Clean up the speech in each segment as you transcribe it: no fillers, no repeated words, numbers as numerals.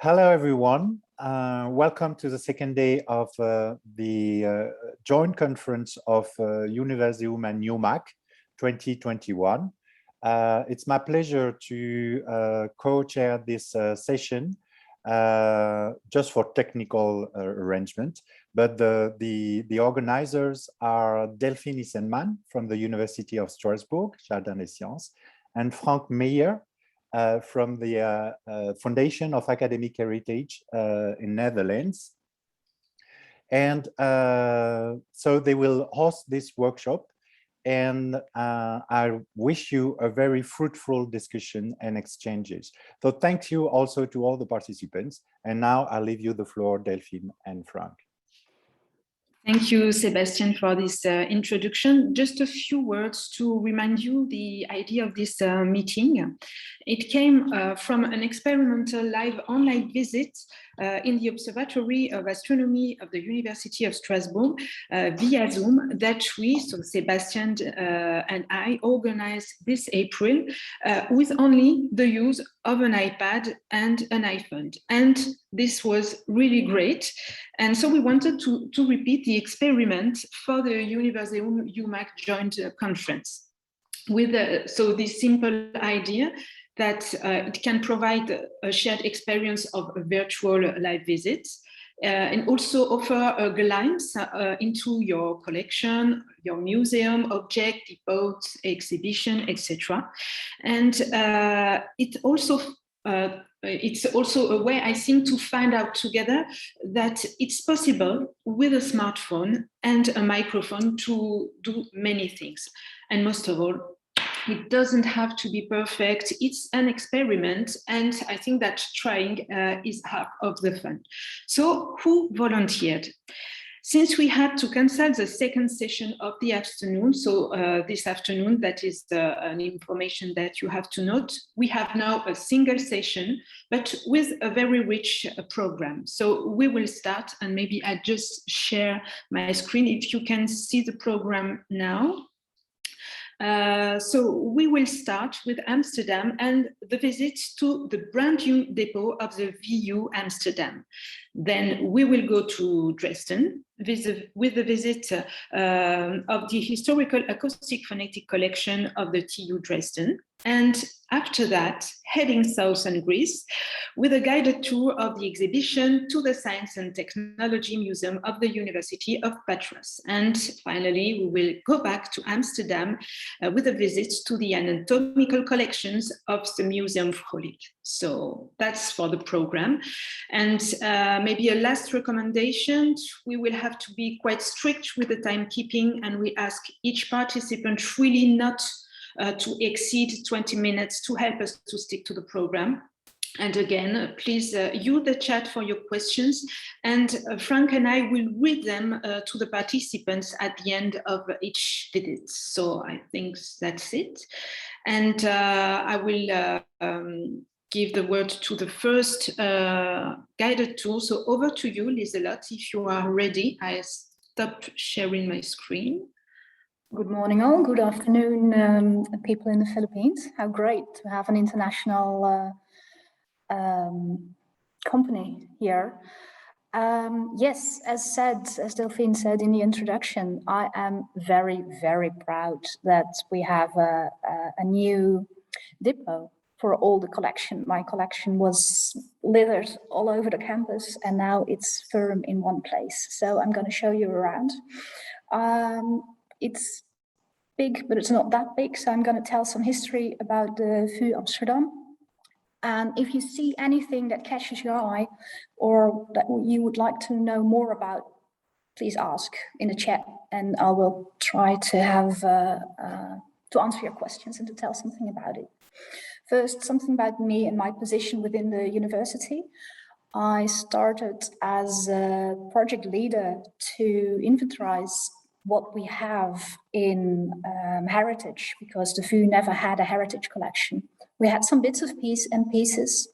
Hello, everyone. Welcome to the second day of the joint conference of Universium and UMAC 2021. It's my pleasure to co-chair this session just for technical arrangement. But the organizers are Delphine Issenmann from the University of Strasbourg, Jardin des Sciences, and Meijer from the Foundation of Academic Heritage in Netherlands. And so they will host this workshop, and I wish you a very fruitful discussion and exchanges. So thank you also to all the participants. And now I'll leave you the floor, Delphine and Frank. Thank you, Sebastian, for this introduction. Just a few words to remind you the idea of this meeting. It came from an experimental live online visit in the Observatory of Astronomy of the University of Strasbourg via Zoom that we, so Sebastian and I, organized this April with only the use of an iPad and an iPhone. And this was really great. And so we wanted to repeat the experiment for the Universium UMAC joint conference with so this simple idea that it can provide a shared experience of a virtual live visit and also offer a glimpse into your collection, your museum, object, depot, exhibition, etc. And it's also a way, I think, to find out together that it's possible with a smartphone and a microphone to do many things. And most of all, it doesn't have to be perfect. It's an experiment. And I think that trying is half of the fun. So who volunteered? Since we had to cancel the second session of the afternoon, so this afternoon, that is an information that you have to note, we have now a single session, but with a very rich program. So we will start, and maybe I just share my screen if you can see the program now. So we will start with Amsterdam and the visit to the brand new depot of the VU Amsterdam. Then we will go to Dresden with the visit of the historical acoustic phonetic collection of the TU Dresden. And after that, heading south in Greece with a guided tour of the exhibition to the Science and Technology Museum of the University of Patras. And finally, we will go back to Amsterdam with a visit to the anatomical collections of the Museum Vrolijk. So that's for the program. And maybe a last recommendation, we will have to be quite strict with the timekeeping, and we ask each participant really not to exceed 20 minutes to help us to stick to the program. And again, please use the chat for your questions, and Frank and I will read them to the participants at the end of each visit. So I think that's it. And I will give the word to the first guided tour. So over to you, Liselotte, if you are ready. I stopped sharing my screen. Good morning all, good afternoon people in the Philippines. How great to have an international company here. Yes, as Delphine said in the introduction, I am very, very proud that we have a new depot for all the collection. My collection was littered all over the campus, and now it's firm in one place. So I'm going to show you around. It's big, but it's not that big. So I'm going to tell some history about the VU Amsterdam. And if you see anything that catches your eye or that you would like to know more about, please ask in the chat, and I will try to have to answer your questions and to tell something about it. First, something about me and my position within the university. I started as a project leader to inventorize what we have in heritage, because the VU never had a heritage collection. We had some bits of pieces,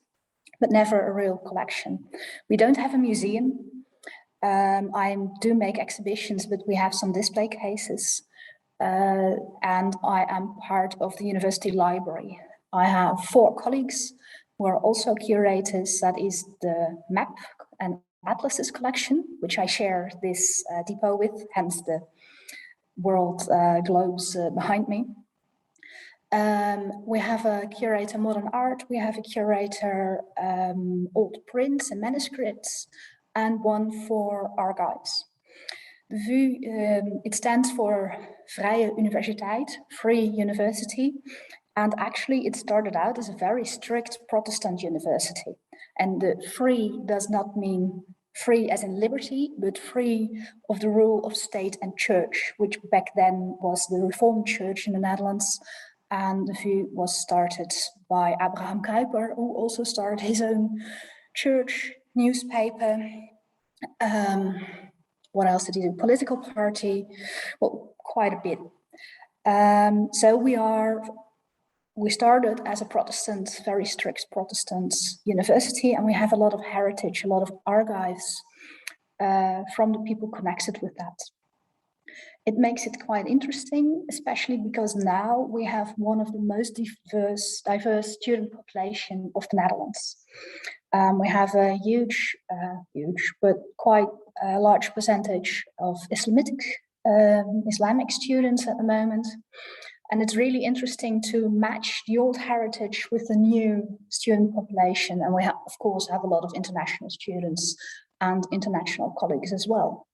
but never a real collection. We don't have a museum. I do make exhibitions, but we have some display cases. And I am part of the university library. I have 4 colleagues who are also curators. That is the map and atlases collection, which I share this depot with, hence the world globes behind me. We have a curator modern art, we have a curator old prints and manuscripts, and one for archives. The VU, it stands for Vrije Universiteit, Free University, and actually it started out as a very strict Protestant university. And the free does not mean free as in liberty, but free of the rule of state and church, which back then was the Reformed Church in the Netherlands. And the VU was started by Abraham Kuyper, who also started his own church newspaper. What else did he do? Political party, well, quite a bit. So we started as a Protestant, very strict Protestant university, and we have a lot of heritage, a lot of archives from the people connected with that. It makes it quite interesting, especially because now we have one of the most diverse student population of the Netherlands. We have a huge, but quite a large percentage of Islamic students at the moment. And it's really interesting to match the old heritage with the new student population. And we have, of course, have a lot of international students and international colleagues as well.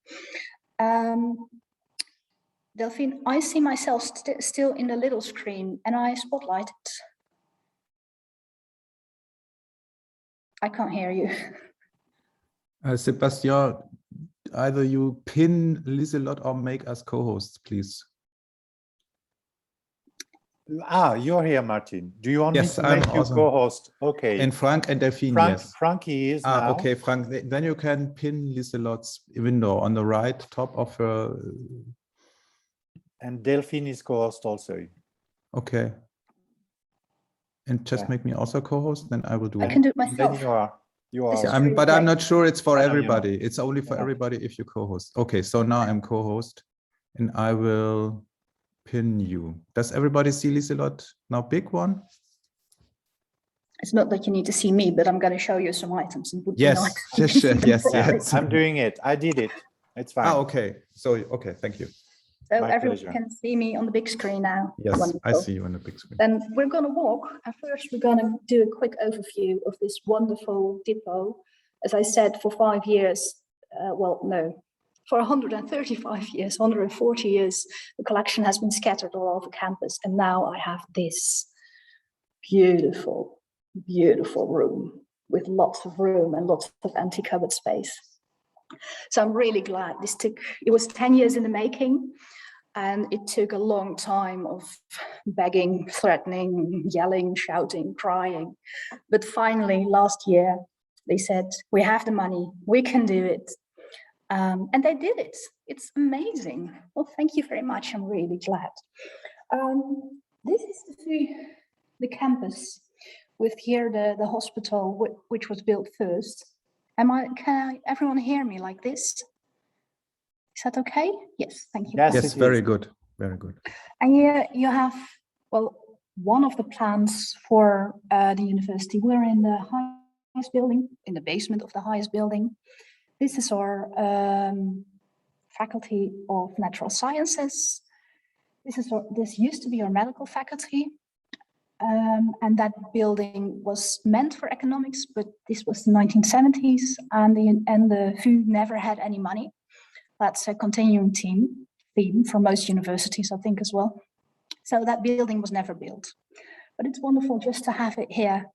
Delphine, I see myself still in the little screen and I spotlight it. I can't hear you. Sebastian, either you pin Lieselot or make us co-hosts, please. Ah, you're here, Martin. Do you want Yes, me to I'm make you awesome. co-host? Okay. And Frank and Delphine, yes. Frankie is now. Okay, Frank, then you can pin Lieselot's window on the right top of her. And Delphine is co-host also. Okay. And just make me also co-host, then I will do it. I can do it myself. Then you are. But I'm not sure it's for I know everybody. It's only for everybody if you co-host. Okay, so now I'm co-host and I will pin you. Does everybody see Lieselot now? Big one? It's not that you need to see me, but I'm going to show you some items. It would be Yes, nice. yes. I'm doing it. I did it. It's fine. Oh, okay. So, okay, thank you. So My everyone pleasure. can see me on the big screen now. Yes, Wonderful. I see you on the big screen. Then we're going to walk, and first we're going to do a quick overview of this wonderful depot. As I said, for 5 years, for 135 years, 140 years, the collection has been scattered all over campus, and now I have this beautiful, beautiful room with lots of room and lots of empty cupboard space. So I'm really glad it was 10 years in the making. And it took a long time of begging, threatening, yelling, shouting, crying. But finally, last year, they said, we have the money, we can do it. And they did it. It's amazing. Well, thank you very much. I'm really glad. This is the campus with here the hospital, which was built first. Can everyone hear me like this? Is that okay? Yes, thank you. Yes, very good, very good. And here you have, well, one of the plans for the university. We're in the highest building, in the basement of the highest building. This is our Faculty of Natural Sciences. This used to be our medical faculty. And that building was meant for economics, but this was the 1970s, and the VU never had any money. That's a continuing theme for most universities, I think, as well. So that building was never built. But it's wonderful just to have it here,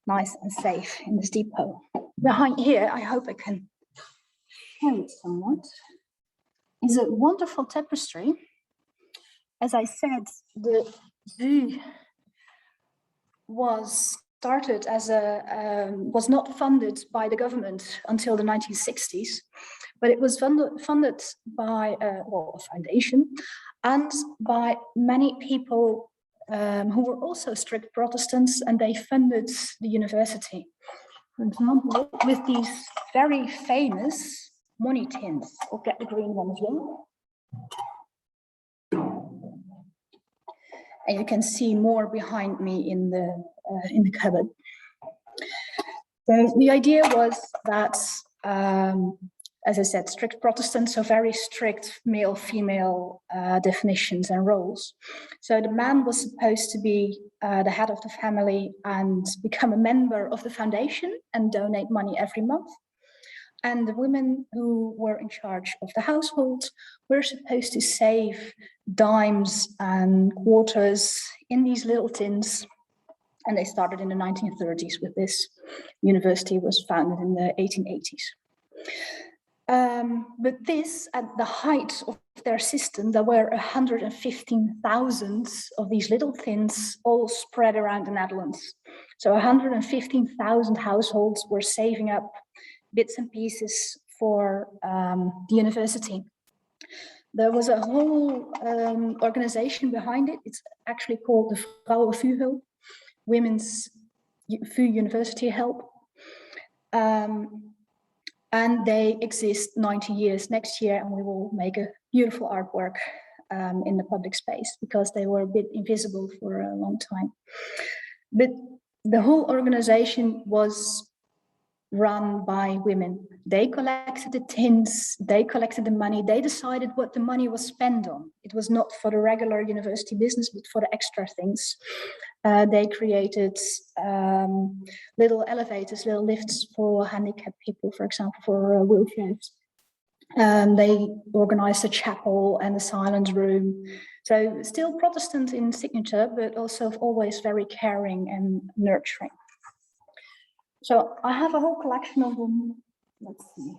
nice and safe in this depot. Behind here, I hope I can show it somewhat, is a wonderful tapestry. As I said, the VU was started as was not funded by the government until the 1960s, but it was funded by a foundation and by many people who were also strict Protestants, and they funded the university. For example, with these very famous money tins. I'll get the green one as well. And you can see more behind me in the cupboard. So the idea was that, as I said, strict Protestants, so very strict male-female definitions and roles. So the man was supposed to be the head of the family and become a member of the foundation and donate money every month. And the women who were in charge of the household were supposed to save dimes and quarters in these little tins. And they started in the 1930s with this. University was founded in the 1880s. But this, at the height of their system, there were 115,000 of these little tins all spread around the Netherlands. So 115,000 households were saving up bits and pieces for the university. There was a whole organization behind it. It's actually called the Vrouwen Vuurhulp, Women's VU University Help. And they exist 90 years next year, and we will make a beautiful artwork in the public space because they were a bit invisible for a long time. But the whole organization was run by women. They collected the tins, they collected the money, they decided what the money was spent on. It was not for the regular university business, but for the extra things. They created little elevators, little lifts for handicapped people, for example, for wheelchairs. They organized a chapel and a silent room. So still Protestant in signature, but also always very caring and nurturing. So I have a whole collection of them. Let's see.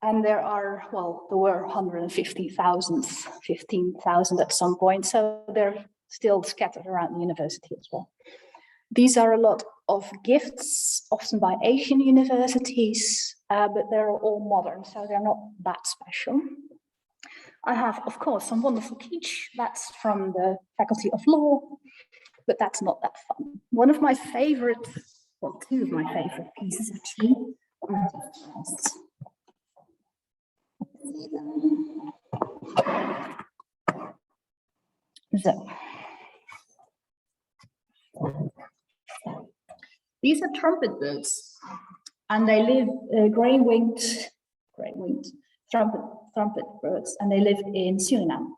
And there are, well, there were 150,000, 15,000 at some point. So they're still scattered around the university as well. These are a lot of gifts, often by Asian universities, but they're all modern, so they're not that special. I have, of course, some wonderful kitsch. That's from the Faculty of Law, but that's not that fun. One of my favorite, well, two of my favorite pieces actually. So, these are trumpet birds, and they live gray-winged trumpet birds, and they live in Suriname.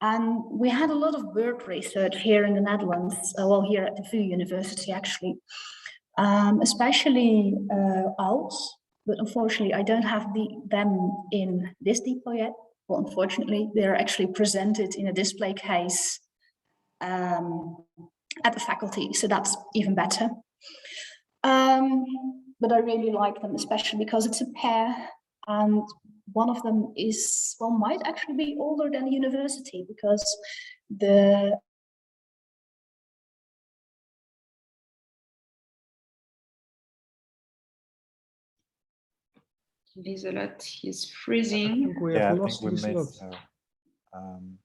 And we had a lot of bird research here in the Netherlands, well, here at the VU University actually, especially owls, but unfortunately I don't have them in this depot yet. Well, unfortunately, they're actually presented in a display case at the faculty, so that's even better. But I really like them, especially because it's a pair, and one of them is, well, might actually be older than the university because the Lieselot is freezing. I think we have lost Lieselot. I'm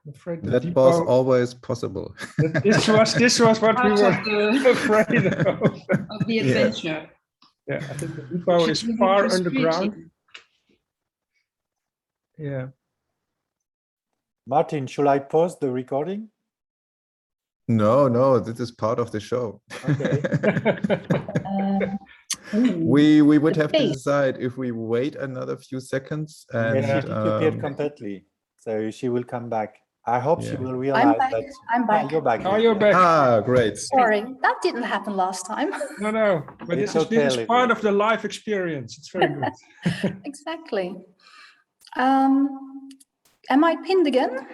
afraid that was always possible. This was what we were afraid of the adventure. Yeah, I think the depot is far underground. Yeah. Martin, should I pause the recording? No, this is part of the show. Okay. we would have to decide if we wait another few seconds. And she disappeared completely, so she will come back. I hope she will realize that. I'm back. You're back. Oh, you're back. Ah, great. Sorry, that didn't happen last time. No, but this is part of the live experience. It's very good. Exactly. Am I pinned again?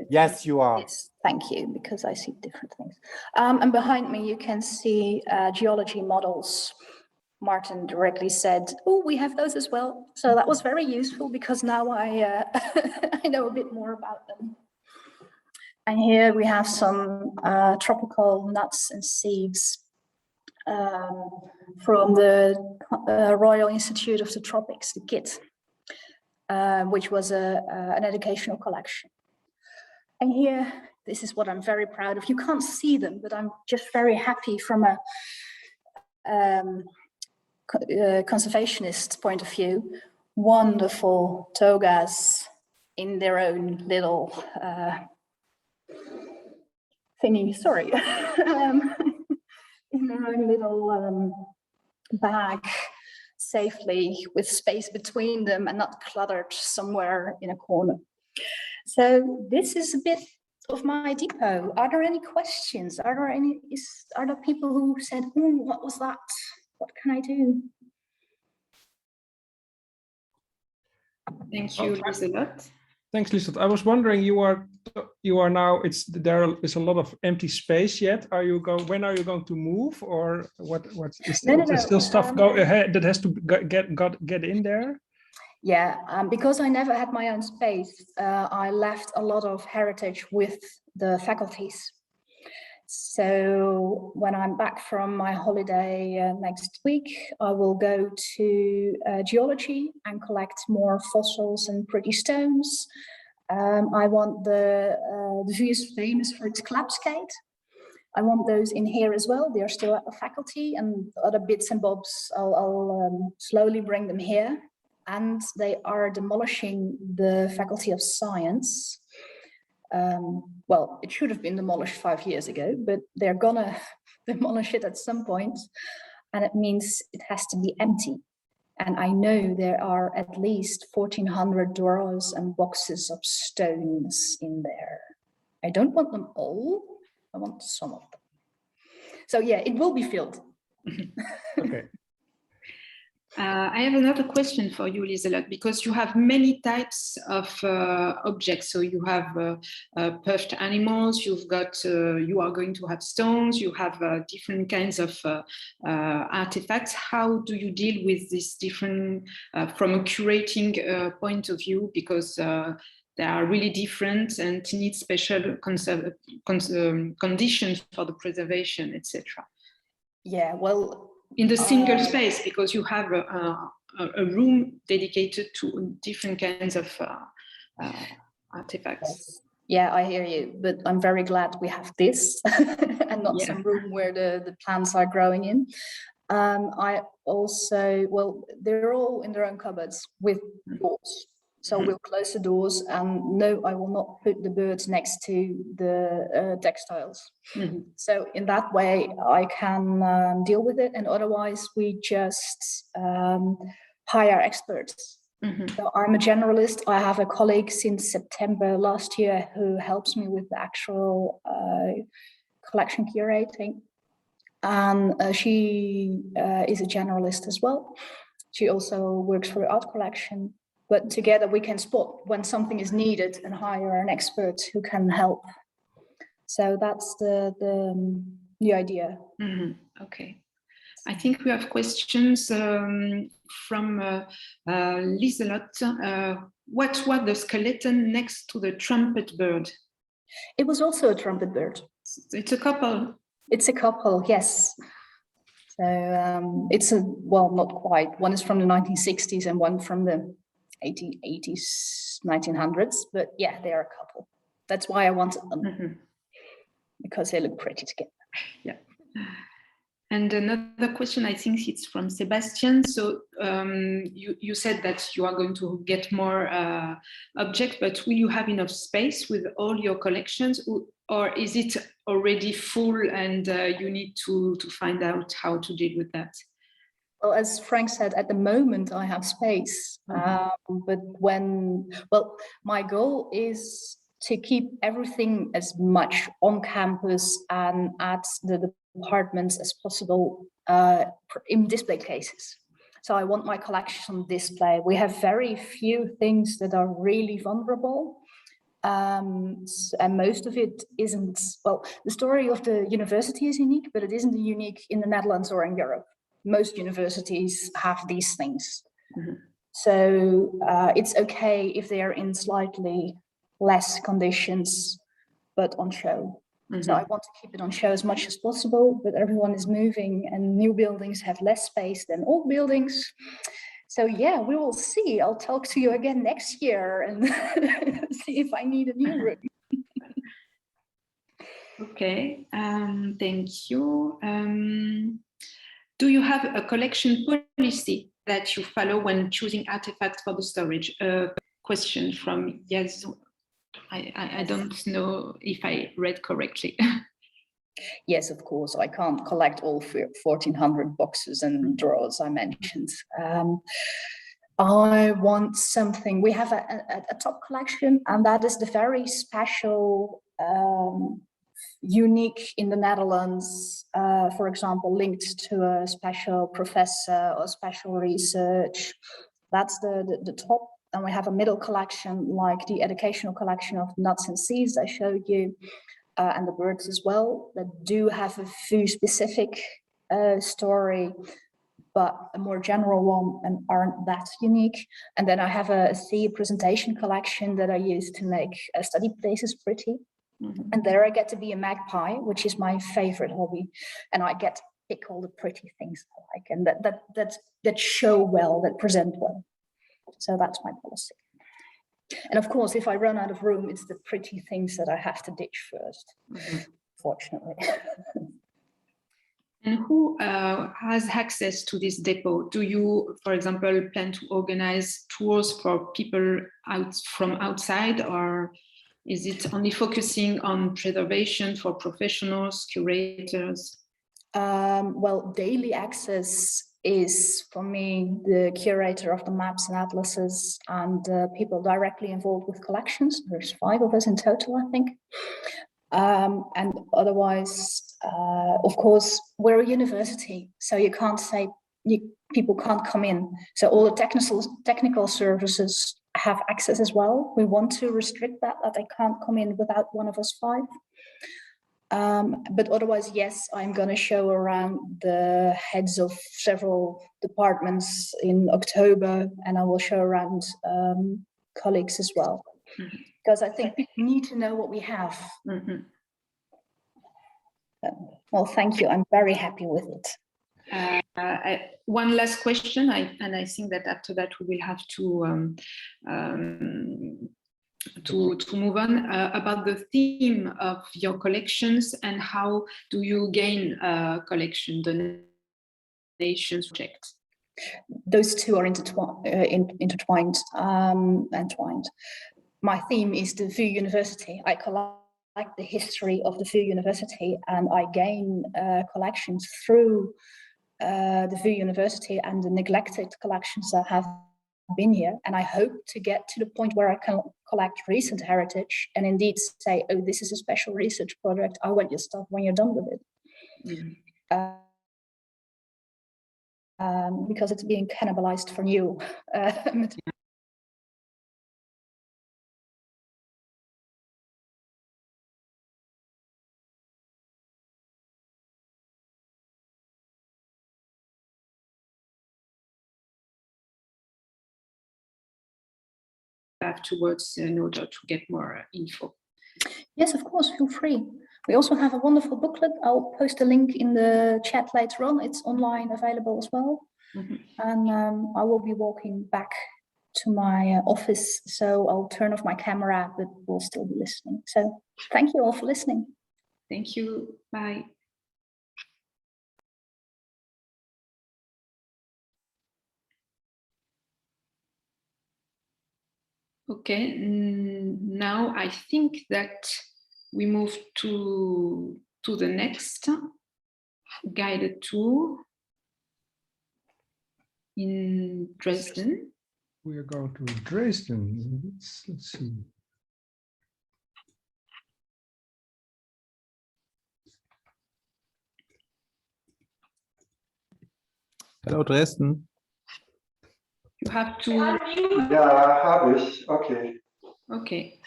Yes, you are. Yes, thank you, because I see different things. And behind me, you can see geology models. Martin directly said, oh, we have those as well. So that was very useful because now I, I know a bit more about them. And here we have some tropical nuts and seeds from the Royal Institute of the Tropics, the KIT, which was an educational collection. And here, this is what I'm very proud of. You can't see them, but I'm just very happy from a conservationist point of view. Wonderful togas in their own little thingy, sorry, in their own little bag, safely with space between them and not cluttered somewhere in a corner. So this is a bit of my depot. Are there any questions? Are there people who said, "Oh, what was that? What can I do?" Thank you, Lieselot. Thanks, Lieselot. I was wondering, you are now, there is a lot of empty space yet. When are you going to move, or what is there still stuff go ahead that has to get in there? Yeah, because I never had my own space, I left a lot of heritage with the faculties. So when I'm back from my holiday next week, I will go to geology and collect more fossils and pretty stones. I want the VU is famous for its klapskate. I want those in here as well. They're still at the faculty, and other bits and bobs, I'll slowly bring them here. And they are demolishing the Faculty of Science. Well, it should have been demolished 5 years ago, but they're gonna demolish it at some point. And it means it has to be empty. And I know there are at least 1,400 drawers and boxes of stones in there. I don't want them all, I want some of them. So yeah, it will be filled. Okay. I have another question for you, Lieselot, because you have many types of objects. So you have puffed animals, you are going to have stones, you have different kinds of artifacts. How do you deal with this different, from a curating point of view, because they are really different and need special conditions for the preservation, etc. Yeah, well, in the single space, because you have a room dedicated to different kinds of artifacts. Yes. Yeah, I hear you, but I'm very glad we have this and not some room where the plants are growing in. I also, well, they're all in their own cupboards with doors. So we'll close the doors, and no, I will not put the birds next to the textiles. So in that way, I can deal with it, and otherwise we just hire experts. So I'm a generalist. I have a colleague since September last year who helps me with the actual collection curating. And she is a generalist as well. She also works for art collection. But together we can spot when something is needed and hire an expert who can help. So that's the idea. Okay. I think we have questions from Lieselot. What was the skeleton next to the trumpet bird? It was also a trumpet bird. It's a couple. It's a couple, yes. So it's well, not quite. One is from the 1960s and one from the 1880s, 1900s, but yeah, they are a couple. That's why I wanted them, because they look pretty together. Yeah. And another question, I think it's from Sebastian. So you said that you are going to get more objects, but will you have enough space with all your collections, or is it already full and you need to find out how to deal with that? Well, as Frank said, at the moment I have space, but my goal is to keep everything as much on campus and at the departments as possible in display cases. So I want my collection on display. We have very few things that are really vulnerable. And most of it isn't, well, the story of the university is unique, but it isn't unique in the Netherlands or in Europe. Most universities have these things. So it's okay if they are in slightly less conditions, but on show. So I want to keep it on show as much as possible, but everyone is moving and new buildings have less space than old buildings. So yeah, we will see. I'll talk to you again next year and see if I need a new room. Okay, thank you. Do you have a collection policy that you follow when choosing artifacts for the storage? question from Yazoo. I don't know if I read correctly. Yes, of course. I can't collect all 1,400 boxes and drawers I mentioned. I want something. We have a top collection, and that is the very special, unique in the Netherlands, for example, linked to a special professor or special research. That's the top. And we have a middle collection, like the educational collection of nuts and seeds I showed you, and the birds as well, that do have a few specific story, but a more general one and aren't that unique. And then I have a sea presentation collection that I use to make study places pretty. Mm-hmm. And there I get to be a magpie, which is my favorite hobby. And I get to pick all the pretty things I like, and that show well, that present well. So that's my policy. And of course, if I run out of room, it's the pretty things that I have to ditch first, mm-hmm. Fortunately. And who has access to this depot? Do you, for example, plan to organize tours for people from outside, or is it only focusing on preservation for professionals, curators? Well, daily access is, for me, the curator of the maps and atlases and people directly involved with collections. There's 5 of us in total, I think. And otherwise, of course, we're a university, so you can't say people can't come in. So all the technical services have access as well. We want to restrict that they can't come in without one of us 5. But otherwise, yes, I'm going to show around the heads of several departments in October, and I will show around colleagues as well, because I think people need to know what we have. Mm-hmm. Well, thank you. I'm very happy with it. One last question, and I think that after that we will have to move on, about the theme of your collections and how do you gain collection donations projects? Those two are intertwined. My theme is the VU University. I collect the history of the VU University, and I gain collections through the VU University and the neglected collections that have been here. And I hope to get to the point where I can collect recent heritage and indeed say, oh, this is a special research project. I want your stuff when you're done with it. Mm-hmm. Because it's being cannibalized for new material. Afterwards in order to get more info. Yes, of course, feel free. We also have a wonderful booklet. I'll post a link in the chat later on. It's online available as well. Mm-hmm. And I will be walking back to my office, so I'll turn off my camera, but we'll still be listening. So thank you all for listening. Thank you. Bye. Okay, now I think that we move to the next guided tour in Dresden. We are going to Dresden. Let's see. Hello, Dresden. You have to. Ja, habe ich. Okay. Okay.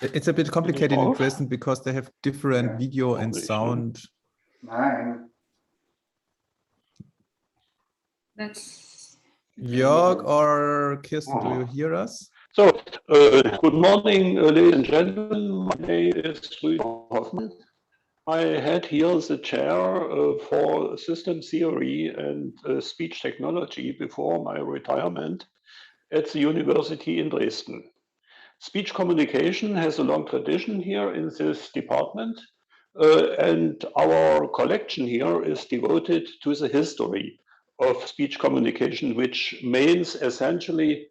It's a bit complicated in Dresden because they have different video and sound. Nein. That's. Jörg or Kirsten, do you hear us? So, good morning, ladies and gentlemen. My name is Rüdiger Hoffmann. I had here the chair for system theory and speech technology before my retirement at the University in Dresden. Speech communication has a long tradition here in this department, and our collection here is devoted to the history of speech communication, which means essentially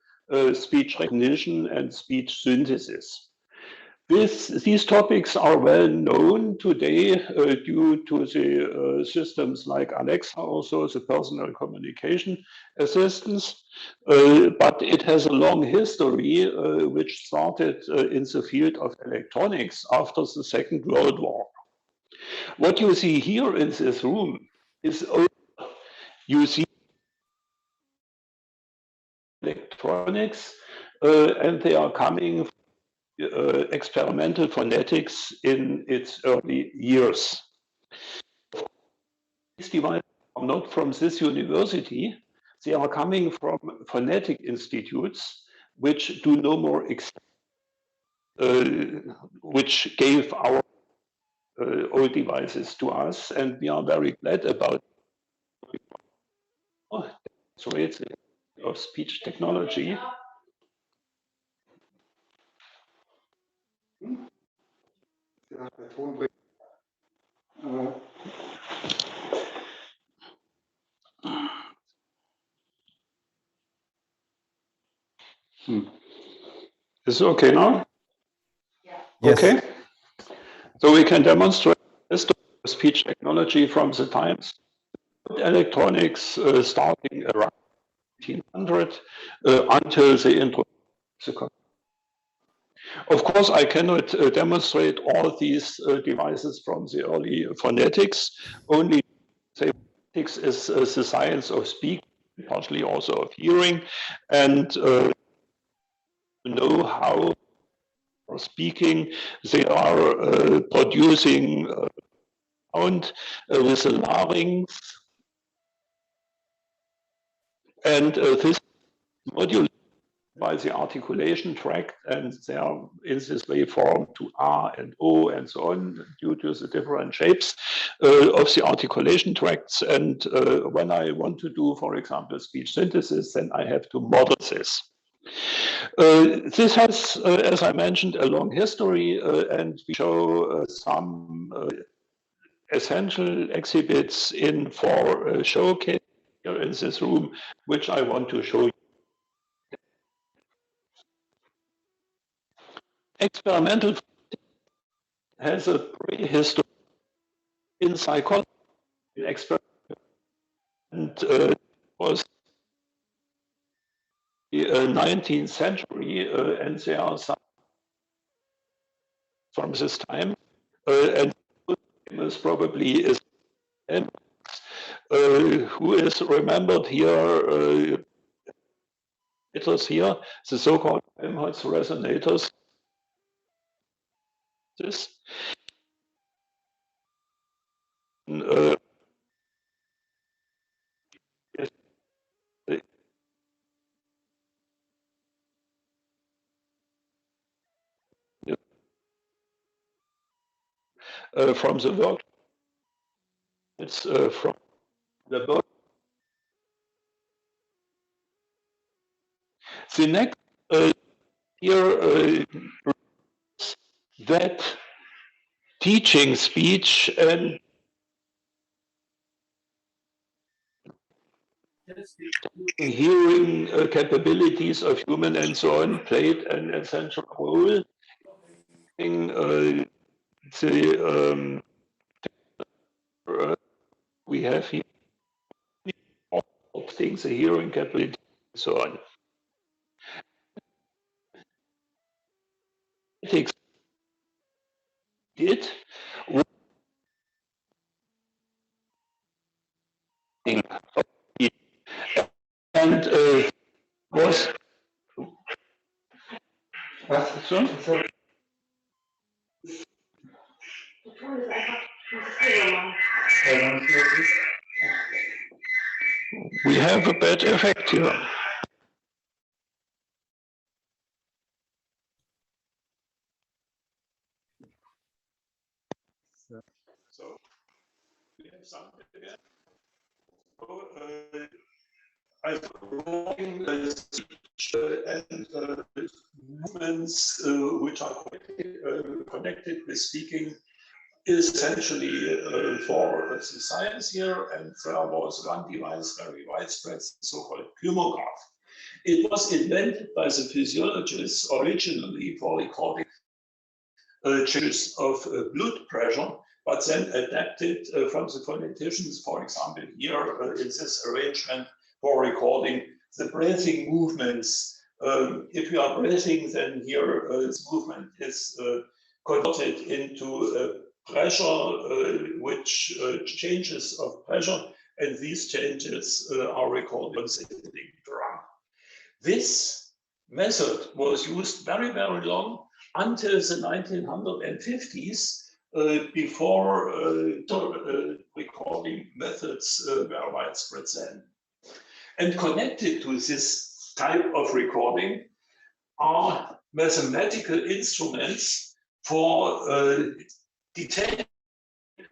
speech recognition and speech synthesis. These topics are well known today due to the systems like Alexa, also the personal communication assistants, but it has a long history which started in the field of electronics after the Second World War. What you see here in this room is you see electronics and they are coming from experimental phonetics in its early years. These devices are not from this university. They are coming from phonetic institutes which do no more which gave our old devices to us, and we are very glad about it. Of speech technology. Is it okay now? Yes. Okay. So we can demonstrate this speech technology from the times electronics starting around 1800 until the introduction. Of course, I cannot demonstrate all these devices from the early phonetics. Only phonetics is the science of speaking, partially also of hearing, and know how for speaking they are producing sound with the larynx, and this module by the articulation tract, and they are in this way formed to R and O and so on due to the different shapes of the articulation tracts. And when I want to do, for example, speech synthesis, then I have to model this. This has, as I mentioned, a long history, and we show some essential exhibits in for showcase here in this room, which I want to show you. Experimental has a prehistory in psychology, in experiment, and was the 19th century, and there are some from this time, and famous probably is who is remembered here. It was here the so-called Helmholtz resonators. This. From the work, it's from the book. The next here that teaching speech and hearing capabilities of human and so on played an essential role in the we have here things, the hearing capability and so on. It and was so? We have a bad effect here. So we have something again. I'm speech and movements which are connected with speaking is essentially for the science here, and there was one device very widespread, the so-called cumograph. It was invented by the physiologists originally for recording changes of blood pressure, but then adapted from the phoneticians, for example, here in this arrangement for recording the breathing movements. If you are breathing, then here this movement is converted into pressure, which changes of pressure, and these changes are recorded on the drum. This method was used very, very long until the 1950s, before recording methods were widespread then. And connected to this type of recording are mathematical instruments for detecting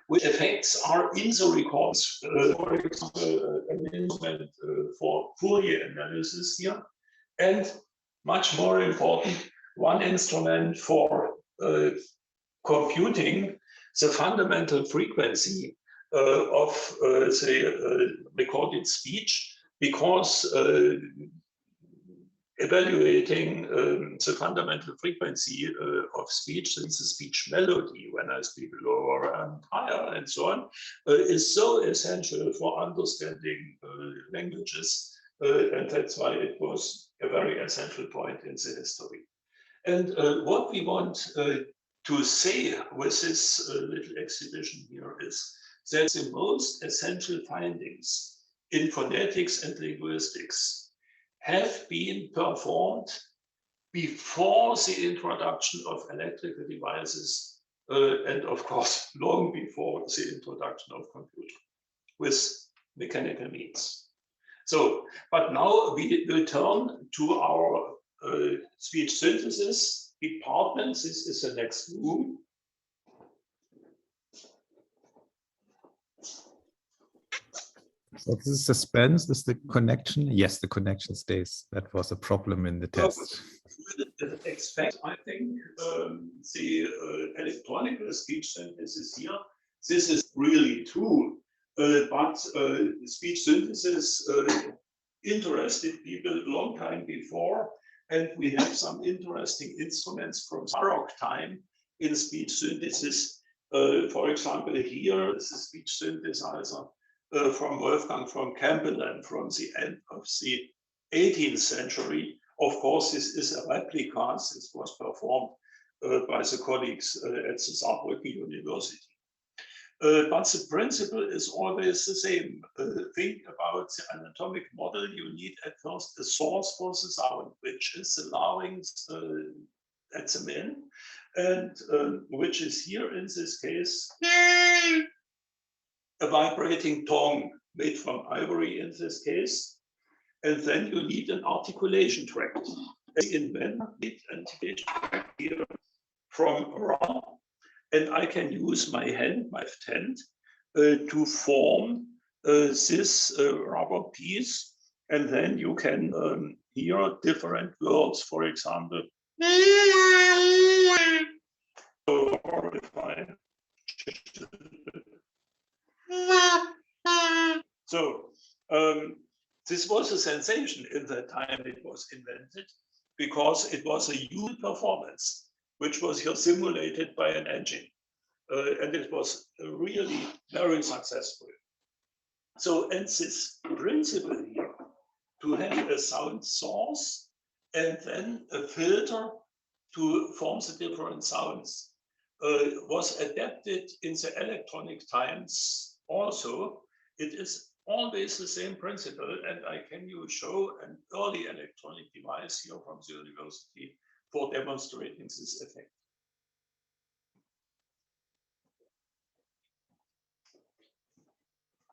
which effects are in the records. For example, an instrument for Fourier analysis here, and much more important, one instrument for computing the fundamental frequency of say recorded speech, because evaluating the fundamental frequency of speech, since the speech melody, when I speak lower and higher and so on, is so essential for understanding languages, and that's why it was a very essential point in the history. And what we want to say with this little exhibition here is that the most essential findings in phonetics and linguistics have been performed before the introduction of electrical devices, and of course, long before the introduction of computer with mechanical means. So, but now we will turn to our speech synthesis department. This is the next room. So this is suspense. Is the connection? Yes, the connection stays. That was a problem in the test. Expect, I think, the electronic speech synthesis here. This is really true, but speech synthesis interested people a long time before, and we have some interesting instruments from Baroque time in speech synthesis. For example, here is a speech synthesizer from Wolfgang von Kempelen from the end of the 18th century. Of course, this is a replica. This was performed by the colleagues at the Strasbourg University. But the principle is always the same. Think about the anatomic model. You need at first a source for the sound, which is the larynx at the min, and which is here in this case a vibrating tongue made from ivory in this case. And then you need an articulation tract. In men, need an articulation tract here from rubber, and I can use my hand, my hand, to form this rubber piece, and then you can hear different words. For example, or if I so this was a sensation in the time it was invented, because it was a human performance, which was here simulated by an engine. And it was really very successful. So, and this principle here, to have a sound source and then a filter to form the different sounds, was adapted in the electronic times also. It is always the same principle, and I can show an early electronic device here from the university for demonstrating this effect.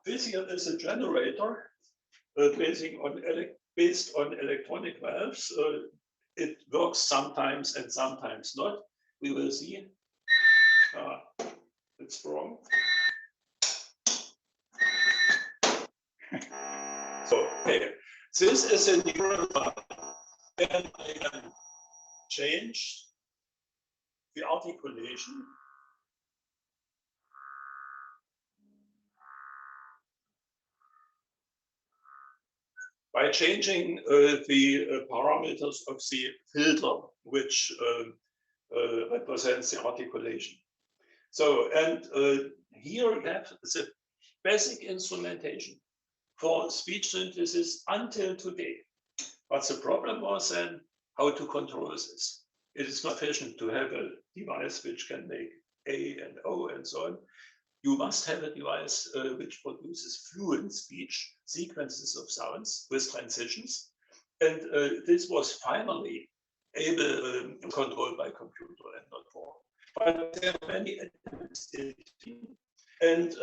This here is a generator based on electronic valves. It works sometimes and sometimes not. We will see. It's wrong. So, okay, this is a neural valve, and I can change the articulation by changing the parameters of the filter, which represents the articulation. So, and here you have the basic instrumentation for speech synthesis until today. But the problem was then how to control this. It is not sufficient to have a device which can make A and O and so on. You must have a device which produces fluent speech, sequences of sounds with transitions. And this was finally able controlled by computer and not for. But there are many attempts in between. And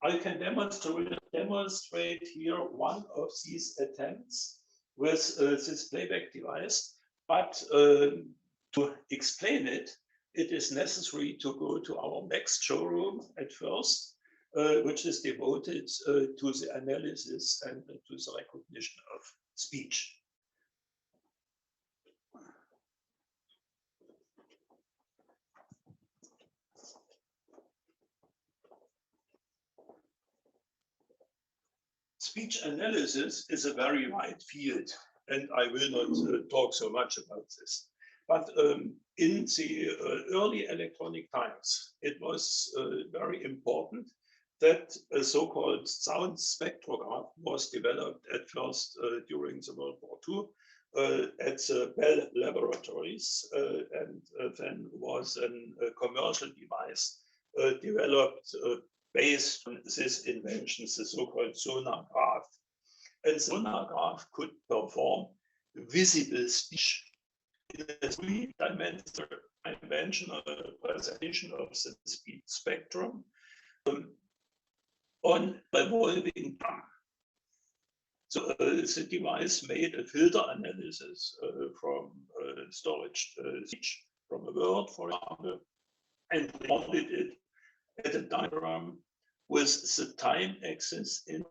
I can demonstrate here one of these attempts with this playback device. But to explain it, it is necessary to go to our next showroom at first, which is devoted to the analysis and to the recognition of speech. Speech analysis is a very wide field, and I will not talk so much about this. But in the early electronic times, it was very important that a so-called sound spectrograph was developed at first during the World War II at the Bell Laboratories, and then was a commercial device developed based on this invention, the so-called sonograph. And the sonograph could perform visible speech in a three-dimensional presentation of the speech spectrum on evolving drum. So the device made a filter analysis from storage speech from a word, for example, and plotted it at a diagram with the time axis in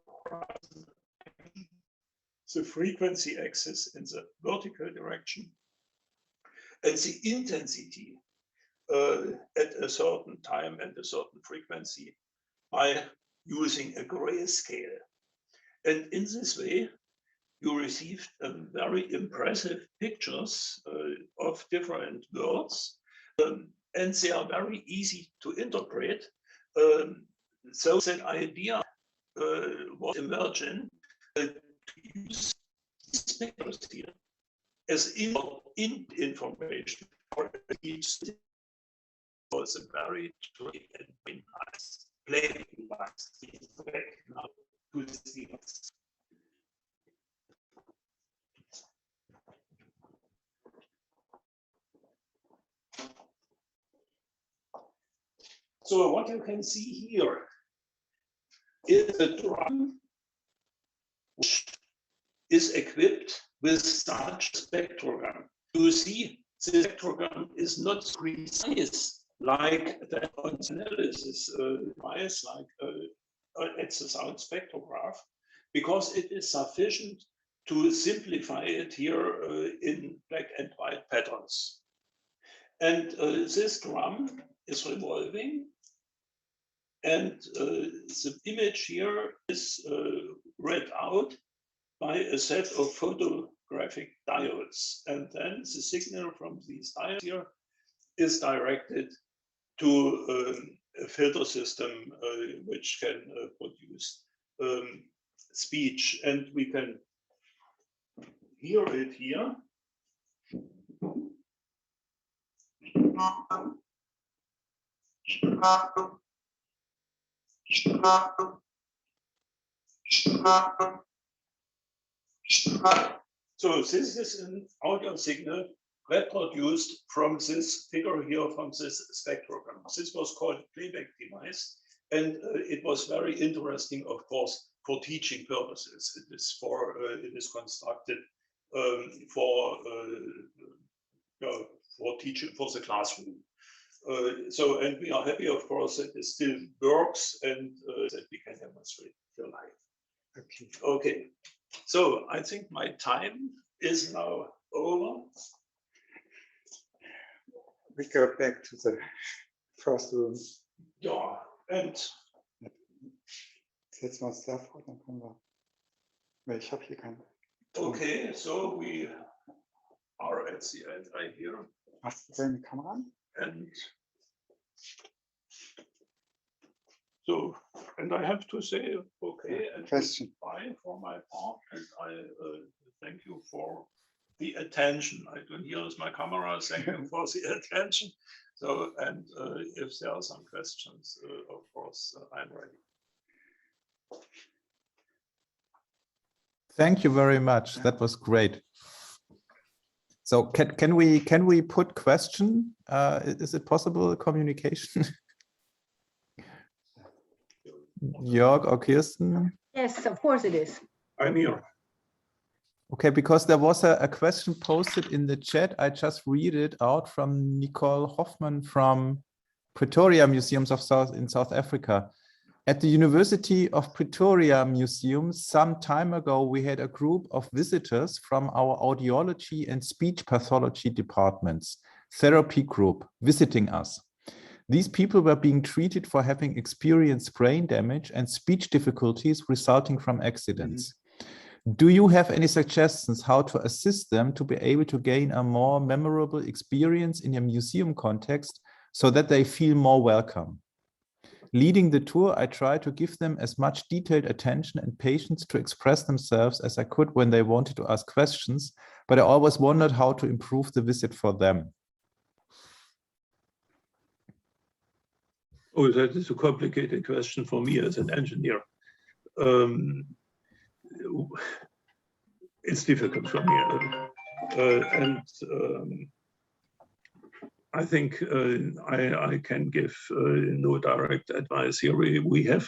the frequency axis in the vertical direction, and the intensity at a certain time and a certain frequency by using a grayscale. And in this way, you received very impressive pictures of different words, and they are very easy to interpret. So that idea was emerging to use specters here as information for each. Was a very tricky and very nice playing device. Back now to the device. So what you can see here is a drum which is equipped with such spectrogram. You see, the spectrogram is not precise like the analysis device, like it's a sound spectrograph, because it is sufficient to simplify it here in black and white patterns. And this drum is revolving, and the image here is read out by a set of photographic diodes. And then the signal from these diodes here is directed to a filter system which can produce speech. And we can hear it here. So this is an audio signal reproduced from this figure here, from this spectrogram. This was called Playback Device, and it was very interesting, of course, for teaching purposes. It is constructed for teaching, for the classroom. So, and we are happy, of course, that it still works and that we can demonstrate your live. Okay. Okay. So I think my time is now over. We go back to the first room. Yeah, and Setzen wir uns da vor, dann können wir. Ich habe hier keinen. Okay, so we are at the end, I hear. Hast du deine Kamera an? And so, and I have to say, okay, and Question. bye for my part, and I thank you for the attention. I don't hear my camera. Thank you for the attention. So, and if there are some questions, of course, I'm ready. Thank you very much. That was great. So can we put question? Is it possible communication? Jörg or Kirsten? Yes, of course it is. I'm here. Okay, because there was a question posted in the chat. I just read it out from Nicole Hoffman from Pretoria Museums of South Africa. At the University of Pretoria Museum, some time ago, we had a group of visitors from our audiology and speech pathology departments, therapy group, visiting us. These people were being treated for having experienced brain damage and speech difficulties resulting from accidents. Do you have any suggestions how to assist them to be able to gain a more memorable experience in a museum context so that they feel more welcome? Leading the tour, I tried to give them as much detailed attention and patience to express themselves as I could when they wanted to ask questions, but I always wondered how to improve the visit for them. Oh, that is a complicated question for me as an engineer. It's difficult for me. I think I can give no direct advice here. We have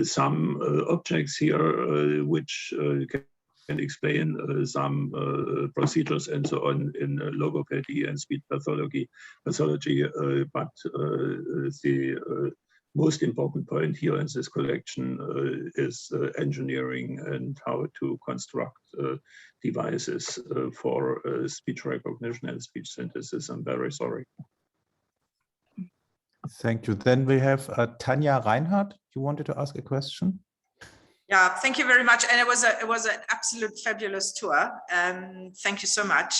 some objects here which can explain some procedures and so on in logopedy and speech pathology, but the most important point here in this collection is engineering and how to construct devices for speech recognition and speech synthesis. I'm very sorry. Thank you. Then we have Tanja Reinhardt. You wanted to ask a question? Yeah, thank you very much. And it was an absolute fabulous tour. Thank you so much.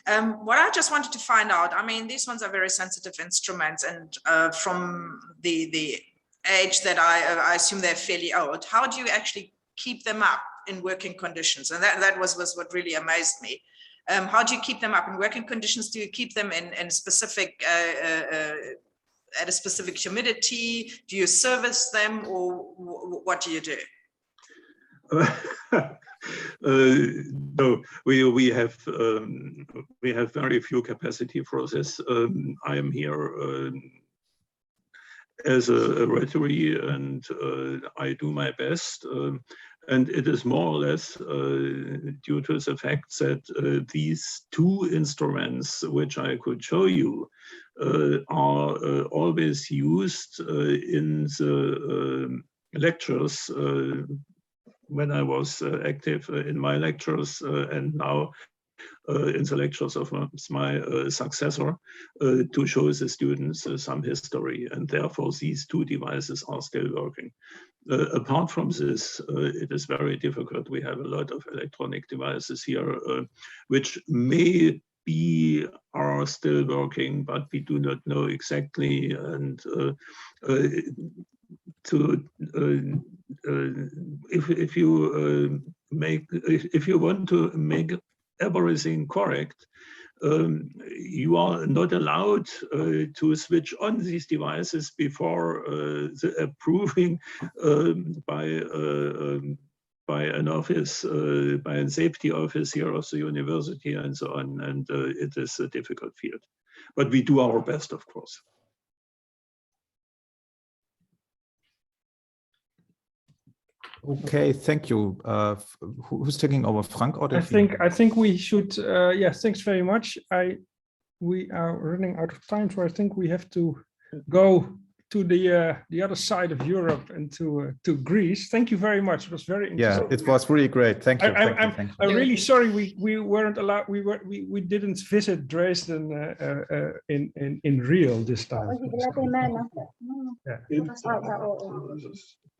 What I just wanted to find out, I mean, these ones are very sensitive instruments, and from the age that I assume they're fairly old, how do you actually keep them up in working conditions? And that was what really amazed me. How do you keep them up in working conditions? Do you keep them in specific, at a specific humidity? Do you service them, or what do you do? No, we have very few capacity for this. I am here as a referee, and I do my best. And it is more or less due to the fact that these two instruments, which I could show you, are always used in the lectures when I was active in my lectures, and now in the lectures of my successor, to show the students some history, and therefore these two devices are still working. Apart from this, it is very difficult. We have a lot of electronic devices here, which may be are still working, but we do not know exactly. And if you want to make everything correct, you are not allowed to switch on these devices before the approving by an office, by a safety office here of the university and so on. And it is a difficult field, but we do our best, of course. Okay, thank you. Who's taking over, Frank or Delphine? I think we should. Yes, thanks very much. We are running out of time, so I think we have to go to the other side of Europe and to Greece. Thank you very much. It was very interesting. Yeah, it was really great. Thank you. I'm really sorry we weren't allowed. We didn't visit Dresden in real this time. Yeah.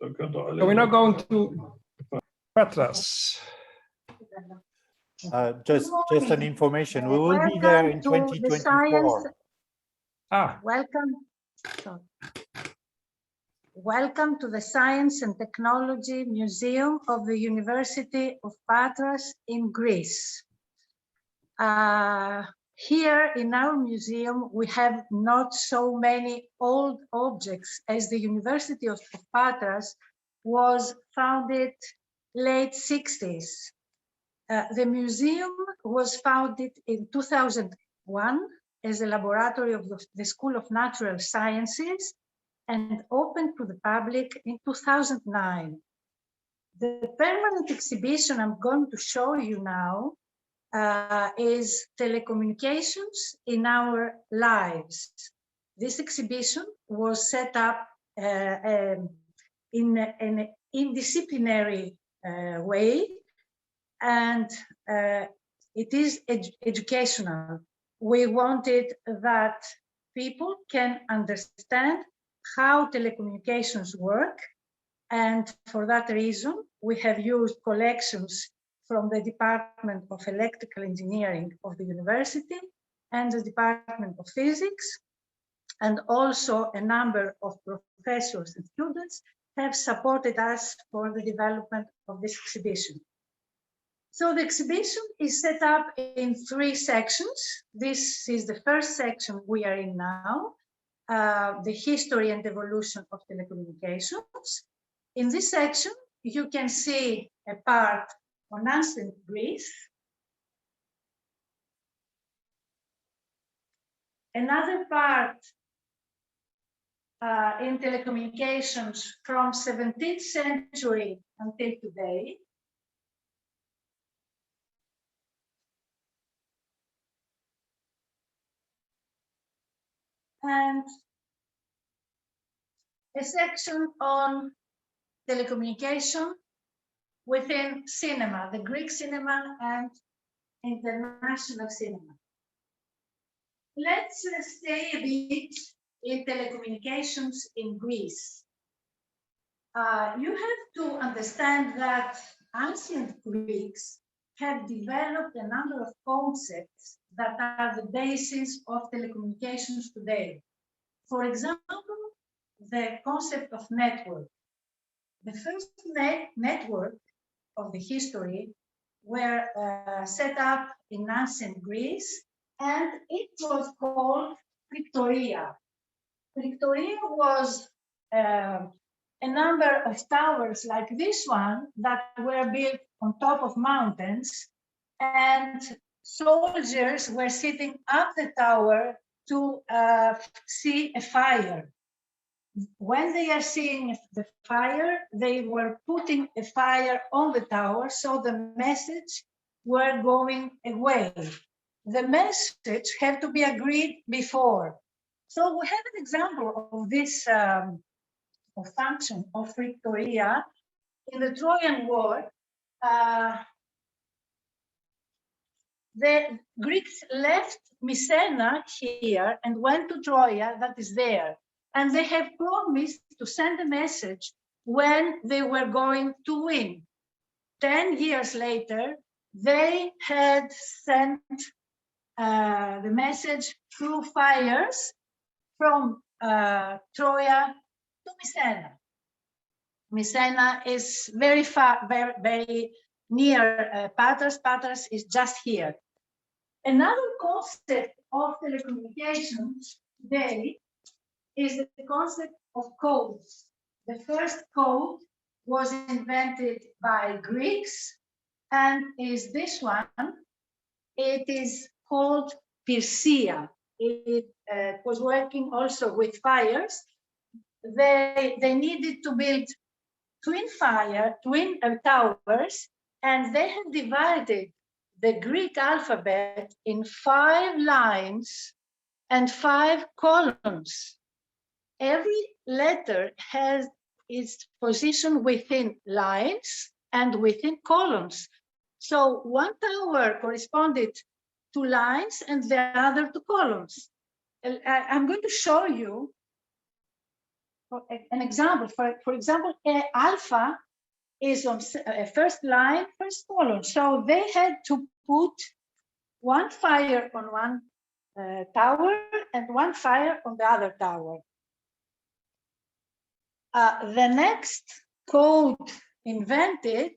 So we're now going to Patras. Just an information. We will be there in 2024. Welcome to the Science and Technology Museum of the University of Patras in Greece. Here in our museum, we have not so many old objects, as the University of Patras was founded late 60s. The museum was founded in 2001 as a laboratory of the School of Natural Sciences and opened to the public in 2009. The permanent exhibition I'm going to show you now is Telecommunications in Our Lives. This exhibition was set up in an interdisciplinary way, and it is educational. We wanted that people can understand how telecommunications work, and for that reason, we have used collections from the Department of Electrical Engineering of the University and the Department of Physics, and also a number of professors and students have supported us for the development of this exhibition. So the exhibition is set up in 3 sections. This is the first section we are in now, the history and evolution of telecommunications. In this section, you can see a part on ancient Greece, another part in telecommunications from 17th century until today, and a section on telecommunication within cinema, the Greek cinema and international cinema. Let's stay a bit in telecommunications in Greece. You have to understand that ancient Greeks have developed a number of concepts that are the basis of telecommunications today. For example, the concept of network. The first network of the history were set up in ancient Greece, and it was called Cryptoria. Cryptoria was a number of towers like this one that were built on top of mountains, and soldiers were sitting up the tower to see a fire. When they are seeing the fire, they were putting a fire on the tower, so the message were going away. The message had to be agreed before. So we have an example of this function of Cryptoria in the Trojan War. The Greeks left Mycena here and went to Troia, that is there. And they have promised to send a message when they were going to win. 10 years later, they had sent the message through fires from Troia to Mycena. Mycena is very far, very near Patras. Patras is just here. Another concept of telecommunications today is the concept of codes. The first code was invented by Greeks and is this one. It is called Persia. It was working also with fires. They needed to build twin towers, and they had divided the Greek alphabet in 5 lines and 5 columns. Every letter has its position within lines and within columns. So one tower corresponded to lines and the other to columns. I'm going to show you an example. For example, alpha is on first line, first column. So they had to put one fire on one tower and one fire on the other tower. The next code invented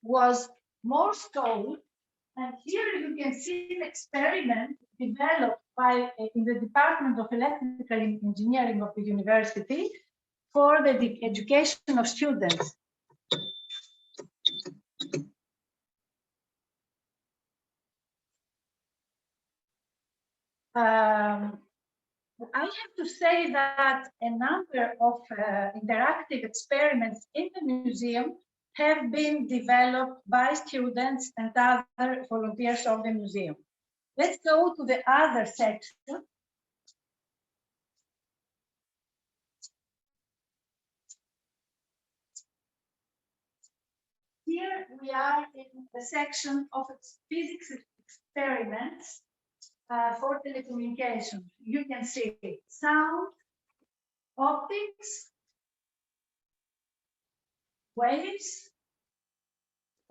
was Morse code. And here you can see an experiment developed by in the Department of Electrical Engineering of the university for the education of students. I have to say that a number of interactive experiments in the museum have been developed by students and other volunteers of the museum. Let's go to the other section. Here we are in the section of physics experiments for telecommunications. You can see sound, optics, waves,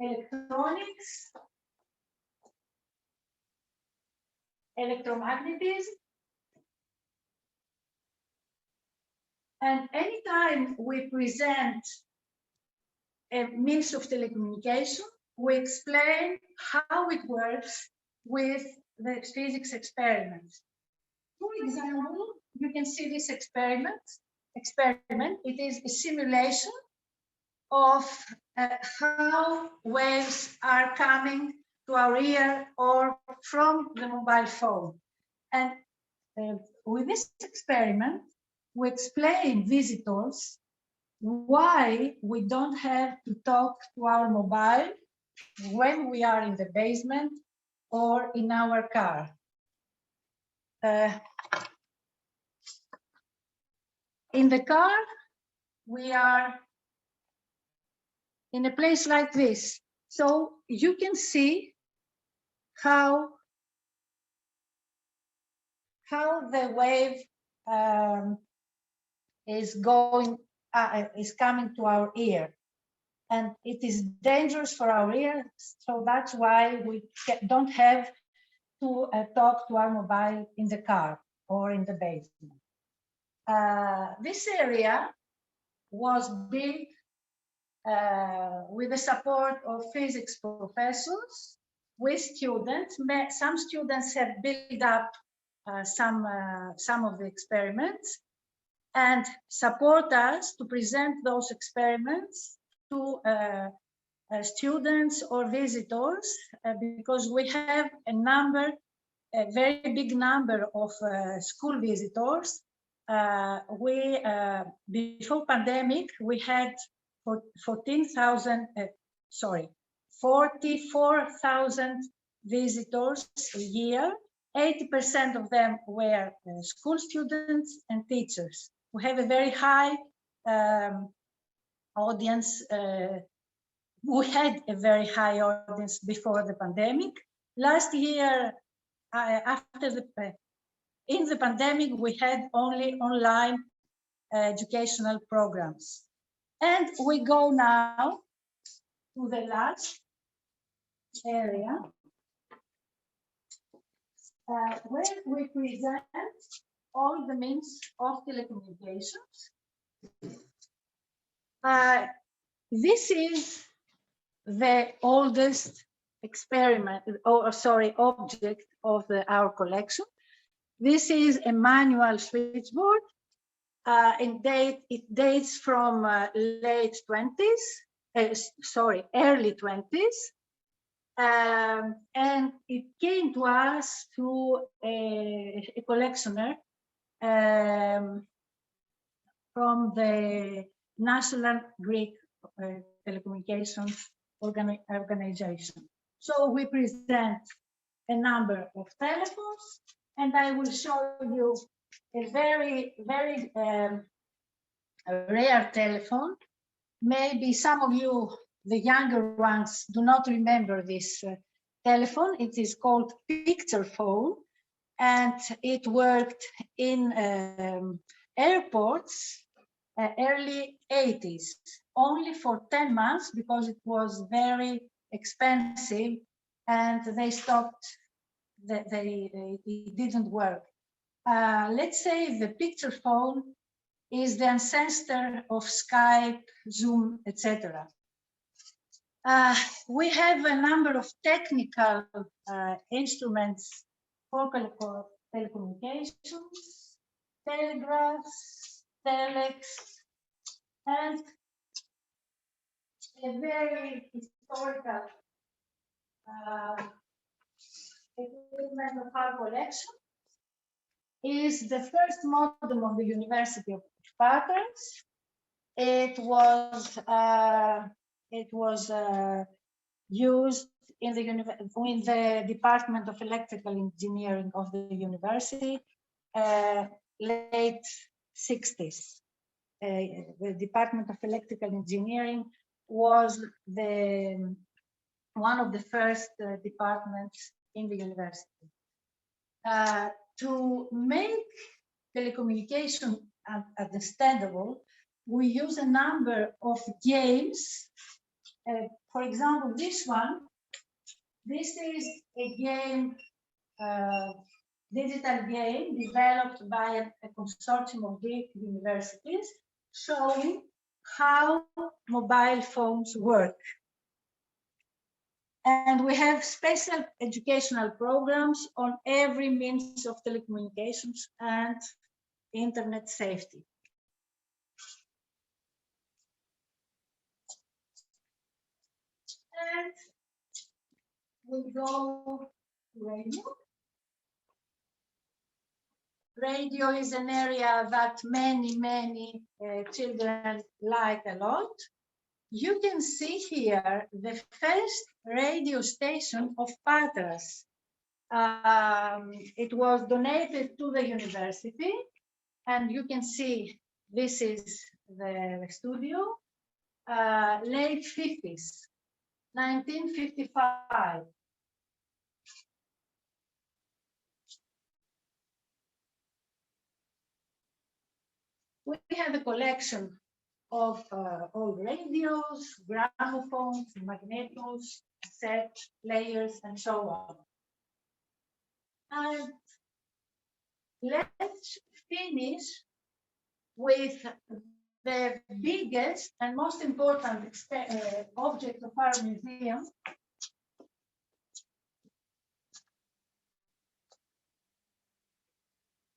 electronics, electromagnetism. And anytime we present a means of telecommunication, we explain how it works with the physics experiments. For example, you can see this experiment. It is a simulation of how waves are coming to our ear or from the mobile phone. And with this experiment, we explain visitors why we don't have to talk to our mobile when we are in the basement or in our car. In the car, we are in a place like this. So you can see how the wave is coming to our ear. And it is dangerous for our ears, so that's why we don't have to talk to our mobile in the car or in the basement. This area was built with the support of physics professors, with students. Some students have built up some of the experiments and support us to present those experiments to students or visitors, because we have a very big number of school visitors. Before pandemic, we had 44,000 visitors a year. 80% of them were school students and teachers. We have a very high audience. We had a very high audience before the pandemic. Last year, in the pandemic, we had only online educational programs. And we go now to the last area, where we present all the means of telecommunications. This is the oldest object of our collection. This is a manual switchboard. It dates from early 20s. And it came to us through a collectioner from the National Greek Telecommunications Organization. So we present a number of telephones, and I will show you a very, very rare telephone. Maybe some of you, the younger ones, do not remember this telephone. It is called picture phone, and it worked in airports early 80s. only for 10 months because it was very expensive and they stopped, it didn't work. Let's say the picture phone is the ancestor of Skype, Zoom, etc. We have a number of technical instruments for telecommunications, telegraphs, telex, and a very historical equipment of our collection is the first modem of the University of Patterns. It was used in the Department of Electrical Engineering of the university, late 60s. The Department of Electrical Engineering was one of the first departments in the university. To make telecommunication understandable, we use a number of games. For example, this is a game, digital game developed by a consortium of Greek universities showing how mobile phones work. And we have special educational programs on every means of telecommunications and internet safety. And we go to radio. Radio is an area that many children like a lot. You can see here the first radio station of Patras. It was donated to the university, and you can see this is the studio, late 50s, 1955. We have a collection of old radios, gramophones, magnetos, cassette players, and so on. And let's finish with the biggest and most important object of our museum.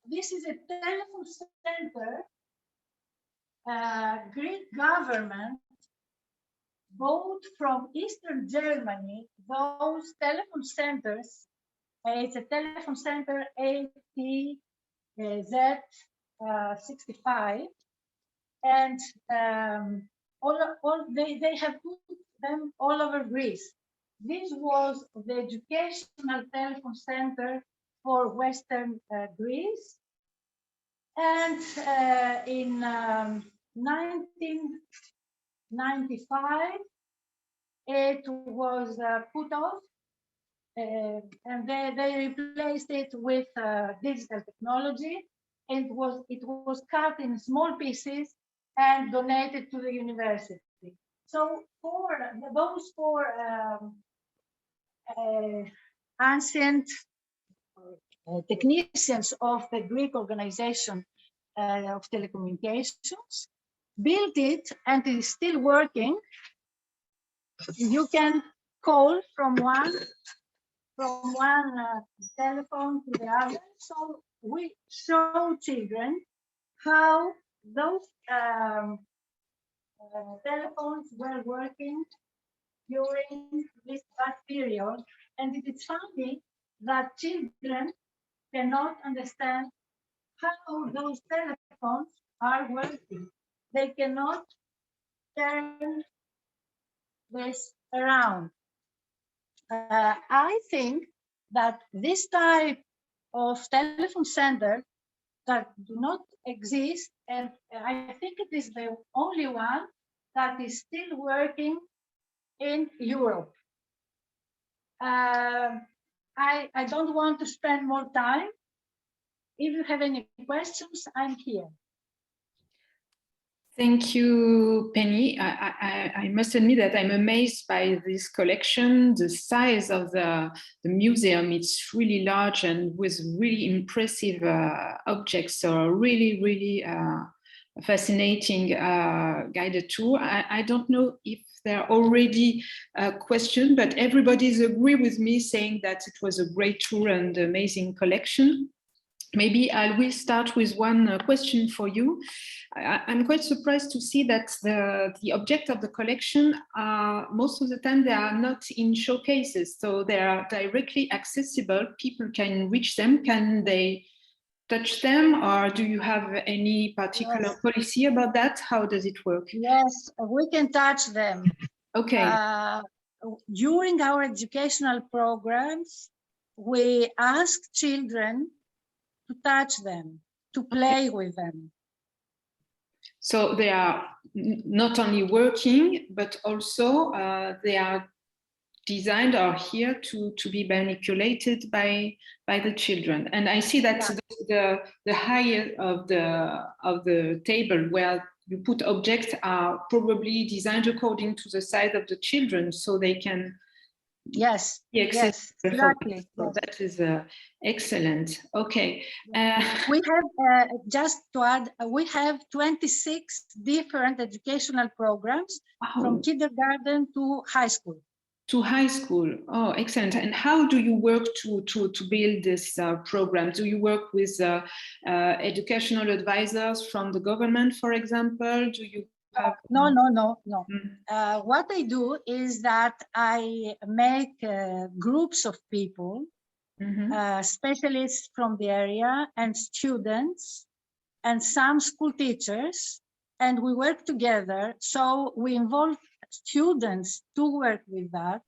This is a telephone center. Greek government bought from Eastern Germany those telephone centers. It's a telephone center ATZ65, and they have put them all over Greece. This was the educational telephone center for Western Greece. And in 1995, it was put off, and they replaced it with digital technology. And it was cut in small pieces and donated to the university. So for those four ancient technicians of the Greek organization of telecommunications built it, and it is still working. You can call from one telephone to the other. So we show children how those telephones were working during that period, and it is funny that children cannot understand how those telephones are working. They cannot turn this around. I think that this type of telephone center that do not exist, and I think it is the only one that is still working in Europe. I don't want to spend more time. If you have any questions, I'm here. Thank you, Penny. I must admit that I'm amazed by this collection. The size of the museum, it's really large and with really impressive objects. So really, really fascinating guided tour. I don't know if there are already questions, but everybody's agree with me saying that it was a great tour and amazing collection. Maybe I will start with one question for you. I'm quite surprised to see that the object of the collection, most of the time they are not in showcases, so they are directly accessible. People can reach them. Can they touch them, or do you have any particular policy about that? How does it work? Yes, we can touch them. Okay. During our educational programs, we ask children to touch them, to play with them. So they are not only working, but also they are designed or here to be manipulated by the children. And I see that the height of the table where you put objects are probably designed according to the size of the children, so they can yes, exactly. So that is excellent. Okay. We have, just to add, we have 26 different educational programs from kindergarten to high school. To high school. Oh, excellent. And how do you work to build this program? Do you work with educational advisors from the government, for example? Do you have... No. What I do is that I make groups of people, specialists from the area and students and some school teachers, and we work together. So we involve students to work with that,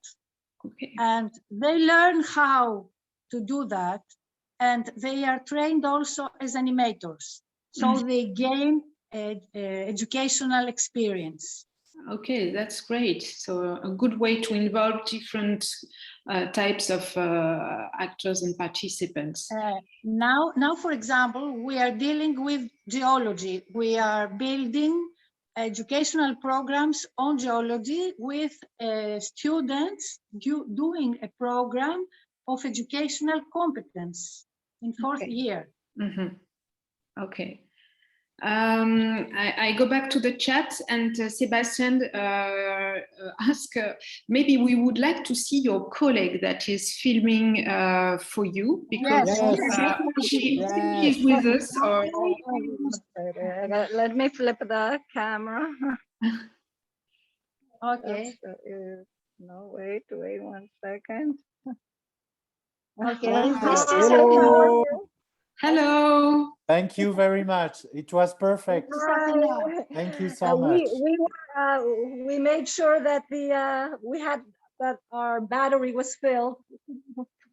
and they learn how to do that, and they are trained also as animators, so they gain educational experience. Okay, that's great. So a good way to involve different types of actors and participants. Now, for example, we are dealing with geology. We are building educational programs on geology with students doing a program of educational competence in fourth year. Okay. I go back to the chat, and Sebastian asked, maybe we would like to see your colleague that is filming for you, because she's with us. Or... Let me flip the camera. Okay. No, wait 1 second. Okay. Hello. Hello. Thank you very much. It was perfect. Thank you so much. We made sure that our battery was filled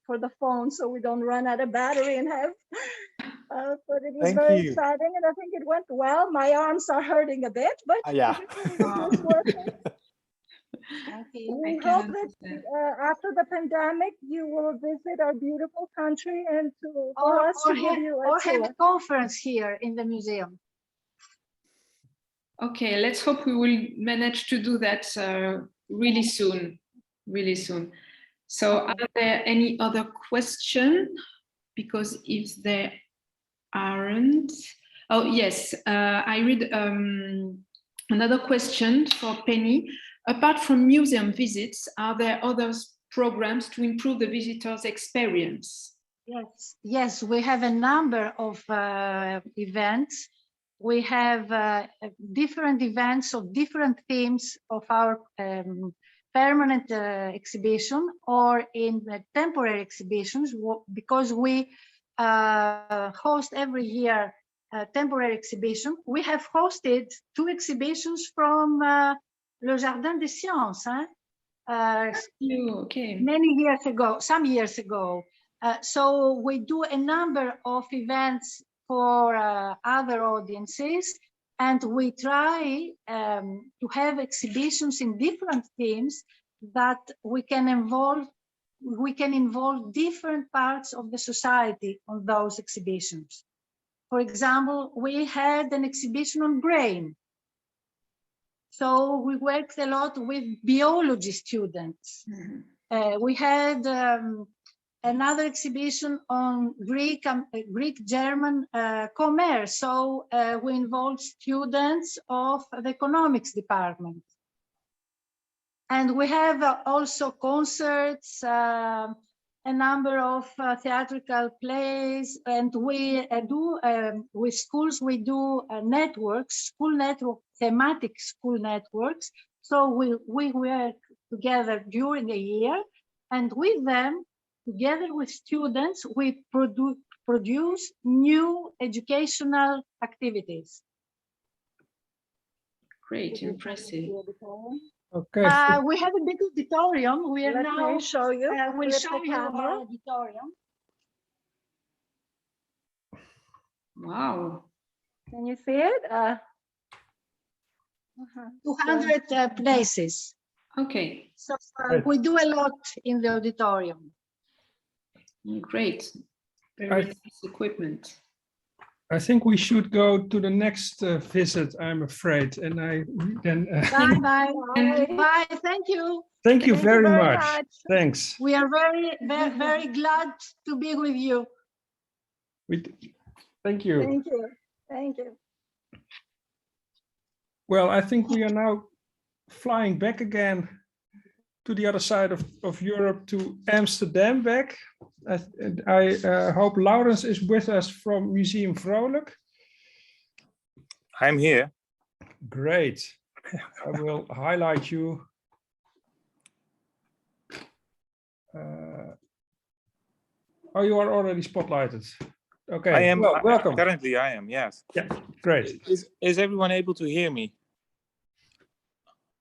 for the phone, so we don't run out of battery and have. But it was very exciting, and I think it went well. My arms are hurting a bit, but it's working. We hope that after the pandemic, you will visit our beautiful country and have a conference here in the museum. Okay, let's hope we will manage to do that really soon. So are there any other questions? Because if there aren't, oh yes, I read another question for Penny. Apart from museum visits, are there other programs to improve the visitors' experience? Yes, we have a number of events. We have different events of different themes of our permanent exhibition or in the temporary exhibitions, because we host every year a temporary exhibition. We have hosted 2 exhibitions from Le Jardin des Sciences, many years ago, some years ago. So we do a number of events for other audiences, and we try to have exhibitions in different themes that we can involve different parts of the society on those exhibitions. For example, we had an exhibition on grain. So we worked a lot with biology students. We had another exhibition on Greek-German commerce. So we involved students of the economics department. And we have also concerts, a number of theatrical plays, and we do, with schools, we do networks, school network, thematic school networks. So we work together during the year, and with them, together with students, we produce new educational activities. Great, impressive. Okay. We have a big auditorium. We are now show you. We'll show you our auditorium. Wow. Can you see it? 200 places. Okay. So we do a lot in the auditorium. Great. Very nice equipment. I think we should go to the next visit, I'm afraid. And I then. Bye. Bye. Thank you. Thank you very much. Thanks. We are very glad to be with you. Thank you. Thank you. Thank you. Well, I think we are now flying back again to the other side of Europe, to Amsterdam back. I hope Laurens is with us from Museum Vrolijk. I'm here. Great. I will highlight you. Oh, you are already spotlighted. Okay. I am. Well, welcome. Currently, I am. Yes. Yeah. Great. Is everyone able to hear me?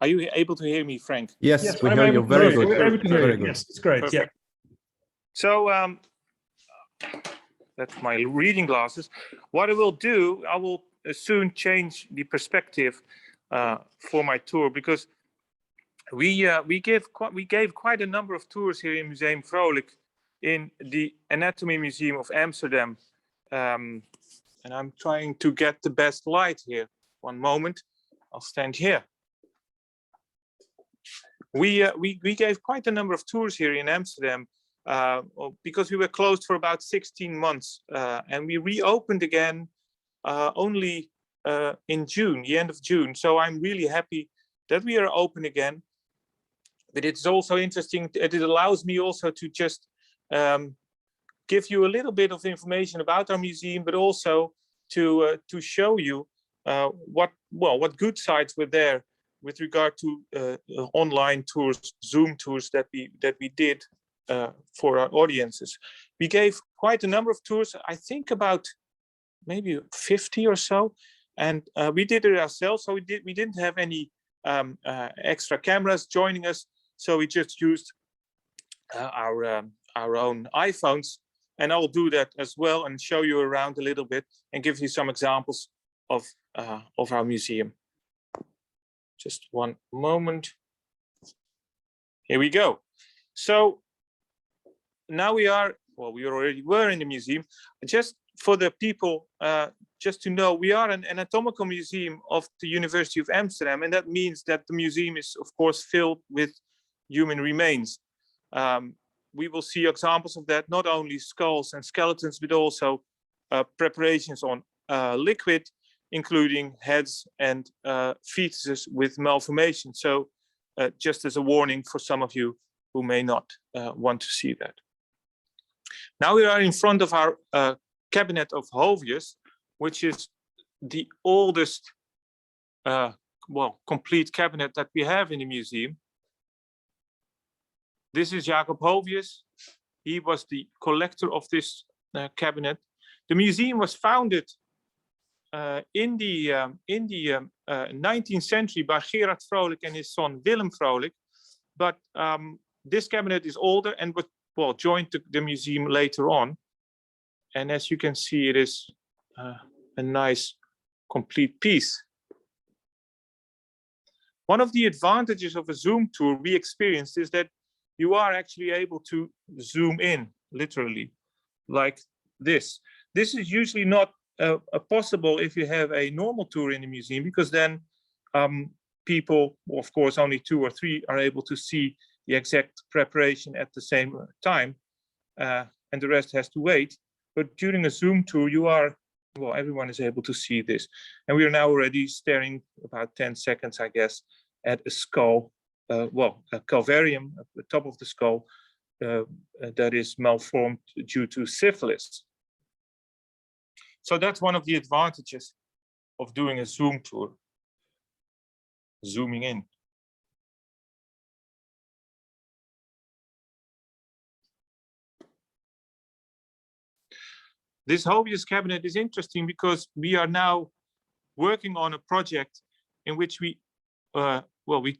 Are you able to hear me, Frank? Yes, we hear you. Very good. Very good. Yes, it's great. Perfect. Yeah. So that's my reading glasses. What I will do, I will soon change the perspective for my tour, because we gave quite a number of tours here in Museum Vrolijk in the Anatomy Museum of Amsterdam, and I'm trying to get the best light here. One moment, I'll stand here. We gave quite a number of tours here in Amsterdam because we were closed for about 16 months, and we reopened again only in June, the end of June. So I'm really happy that we are open again. But it's also interesting, it allows me also to just give you a little bit of information about our museum, but also to show you what good sides were there with regard to online tours, Zoom tours that we did for our audiences. We gave quite a number of tours, I think about maybe 50 or so, and we did it ourselves. So we didn't have any extra cameras joining us, so we just used our own iPhones, and I'll do that as well and show you around a little bit and give you some examples of our museum. Just one moment. Here we go. So now we already were in the museum. Just for the people, just to know, we are an anatomical museum of the University of Amsterdam, and that means that the museum is, of course, filled with human remains. We will see examples of that, not only skulls and skeletons, but also preparations on liquid, including heads and fetuses with malformation. So just as a warning for some of you who may not want to see that. Now we are in front of our cabinet of Hovius, which is the oldest, complete cabinet that we have in the museum. This is Jacob Hovius. He was the collector of this cabinet. The museum was founded in the 19th century by Gerard Vrolijk and his son Willem Vrolijk, but this cabinet is older and joined the museum later on. And as you can see, it is a nice, complete piece. One of the advantages of a Zoom tour we experienced is that you are actually able to zoom in, literally, like this. This is usually not possible if you have a normal tour in the museum, because then people, of course, only 2 or 3 are able to see the exact preparation at the same time, and the rest has to wait. But during a Zoom tour, everyone is able to see this. And we are now already staring about 10 seconds, I guess, at a skull, a calvarium at the top of the skull that is malformed due to syphilis. So that's one of the advantages of doing a Zoom tour, zooming in. This Hovius cabinet is interesting because we are now working on a project in which we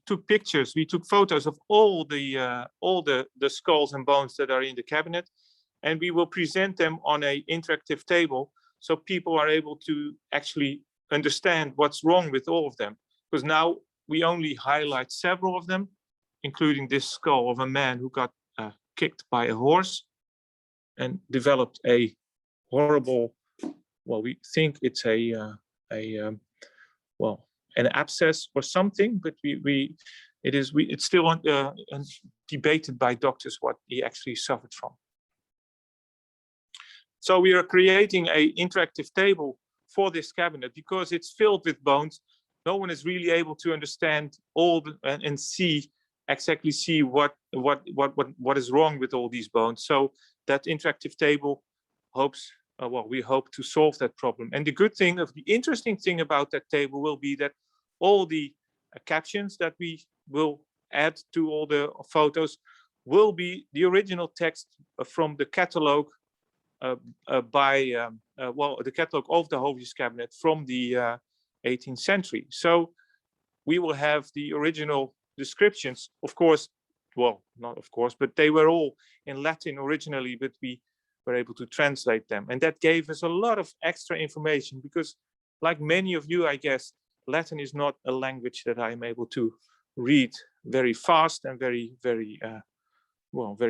took pictures, we took photos of all the skulls and bones that are in the cabinet, and we will present them on an interactive table so people are able to actually understand what's wrong with all of them. Because now we only highlight several of them, including this skull of a man who got kicked by a horse and developed a horrible, we think it's an abscess or something, but it's still debated by doctors what he actually suffered from. So we are creating an interactive table for this cabinet because it's filled with bones. No one is really able to understand all and see what is wrong with all these bones. So that interactive table we hope to solve that problem. And the interesting thing about that table will be that all the captions that we will add to all the photos will be the original text from the catalog the catalog of the Hovius cabinet from the 18th century. So we will have the original descriptions, of course, not of course, but they were all in Latin originally, but we were able to translate them. And that gave us a lot of extra information because, like many of you, I guess, Latin is not a language that I'm able to read very fast and very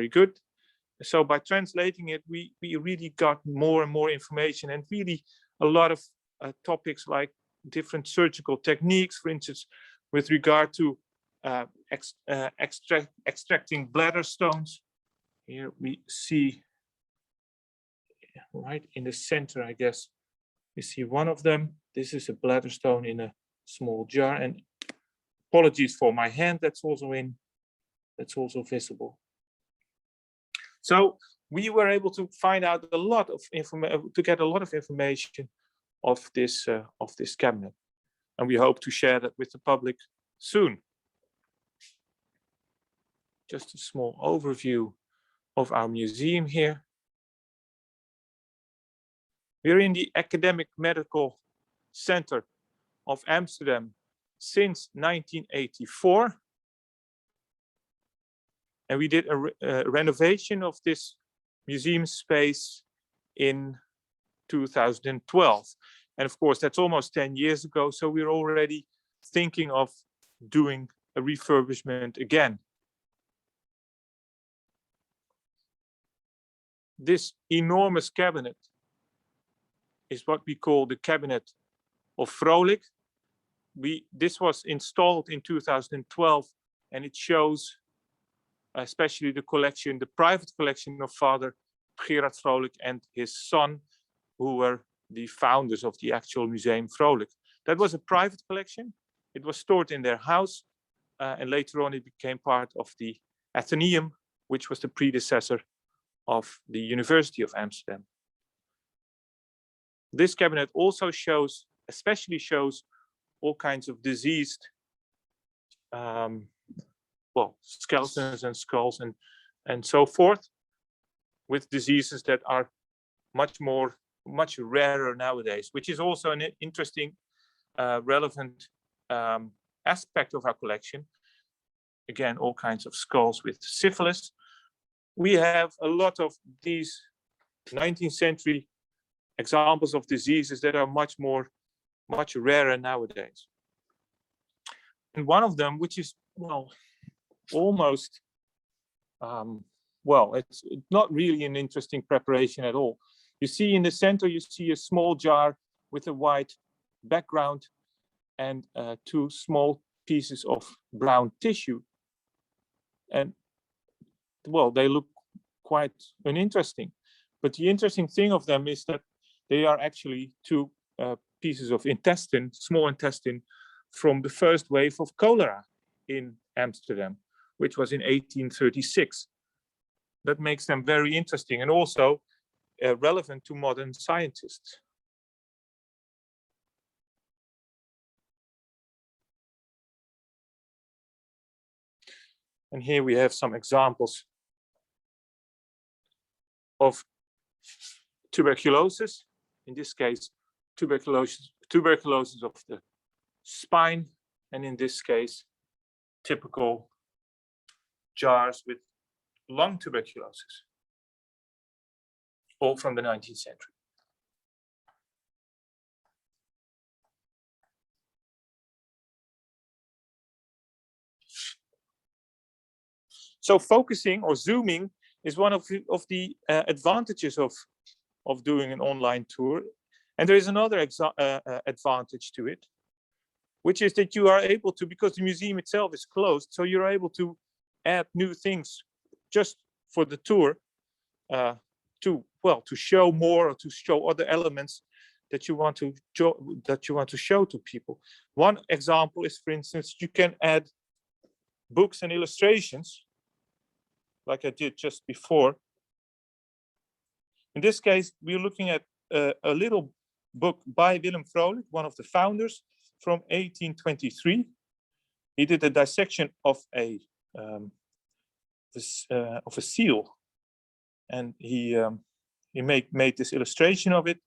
good. So by translating it, we really got more and more information, and really a lot of topics like different surgical techniques, for instance, with regard to extracting bladder stones. Here we see, right in the center, I guess, we see one of them. This is a bladder stone in a small jar, and apologies for my hand, that's also visible. So we were able to find out a lot of information of this cabinet, and we hope to share that with the public soon. Just a small overview of our museum here. We're in the Academic Medical Center of Amsterdam since 1984. And we did a renovation of this museum space in 2012. And of course, that's almost 10 years ago. So we're already thinking of doing a refurbishment again. This enormous cabinet is what we call the Cabinet of Vrolijk. This was installed in 2012, and it shows especially the private collection of Father Gerard Vrolijk and his son, who were the founders of the actual Museum Vrolijk. That was a private collection. It was stored in their house, and later on it became part of the Atheneum, which was the predecessor of the University of Amsterdam. This cabinet also especially shows all kinds of diseased skeletons and skulls and so forth, with diseases that are much rarer nowadays, which is also an interesting, relevant aspect of our collection. Again, all kinds of skulls with syphilis. We have a lot of these 19th century examples of diseases that are much rarer nowadays. And one of them, which is almost it's not really an interesting preparation at all. You see in the center, you see a small jar with a white background and two small pieces of brown tissue. And well, they look quite uninteresting. But the interesting thing of them is that they are actually two pieces of intestine, small intestine, from the first wave of cholera in Amsterdam, which was in 1836. That makes them very interesting and also relevant to modern scientists. And here we have some examples of tuberculosis. In this case, tuberculosis of the spine, and in this case, typical jars with lung tuberculosis, all from the 19th century. So focusing or zooming is one of the advantages of doing an online tour. And there is another advantage to it, which is that you are able to, because the museum itself is closed, so you're able to add new things just for the tour to show more or to show other elements that you want to show to people. One example is, for instance, you can add books and illustrations, like I did just before. In this case, we're looking at a little book by Willem Vrolijk, one of the founders, from 1823. He did a dissection of a seal, and he made this illustration of it.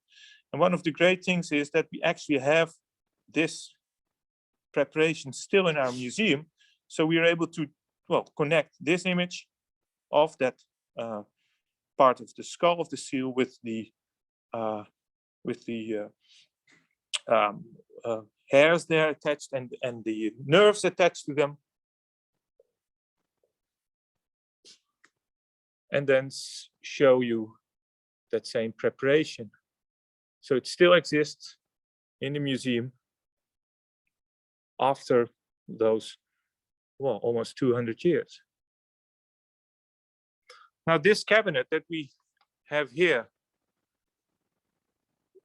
And one of the great things is that we actually have this preparation still in our museum, so we are able to connect this image of that part of the skull of the seal with the hairs there attached and the nerves attached to them, and then show you that same preparation. So it still exists in the museum after those, well, almost 200 years. Now, this cabinet that we have here,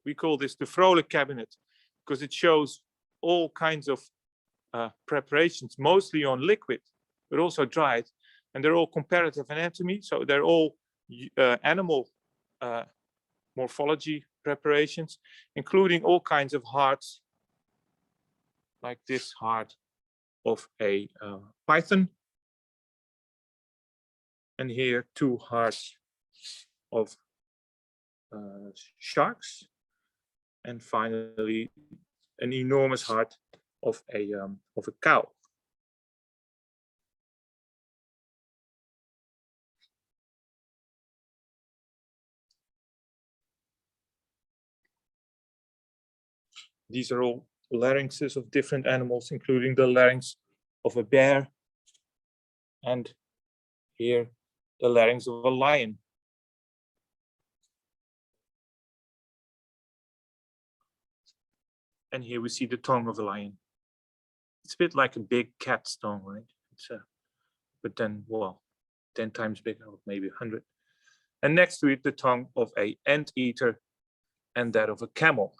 we call this the Vrolijk cabinet because it shows all kinds of preparations, mostly on liquid, but also dried. And they're all comparative anatomy, so they're all animal morphology preparations, including all kinds of hearts, like this heart of a python. And here, two hearts of sharks. And finally, an enormous heart of a cow. These are all larynxes of different animals, including the larynx of a bear, and here the larynx of a lion. And here we see the tongue of a lion. It's a bit like a big cat's tongue, right? It's but then, well, 10 times bigger, or maybe 100. And next to it, the tongue of an anteater and that of a camel.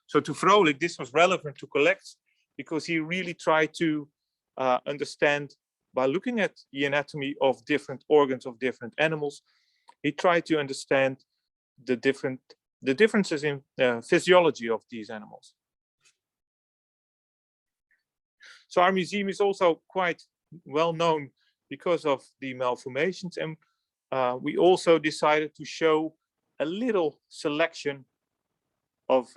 So to Vrolijk, this was relevant to collect because he really tried to understand, by looking at the anatomy of different organs of different animals, he tried to understand the differences in physiology of these animals. So our museum is also quite well known because of the malformations, and we also decided to show a little selection of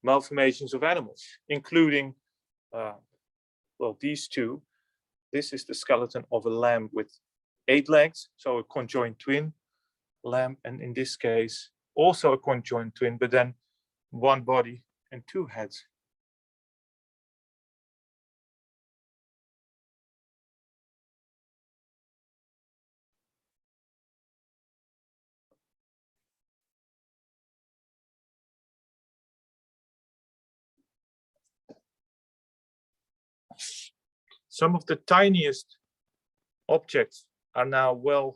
malformations of animals, including, well, these two. This is the skeleton of a lamb with 8 legs, so a conjoined twin lamb, and in this case, also a conjoined twin, but then one body and 2 heads. some of the tiniest objects are now we're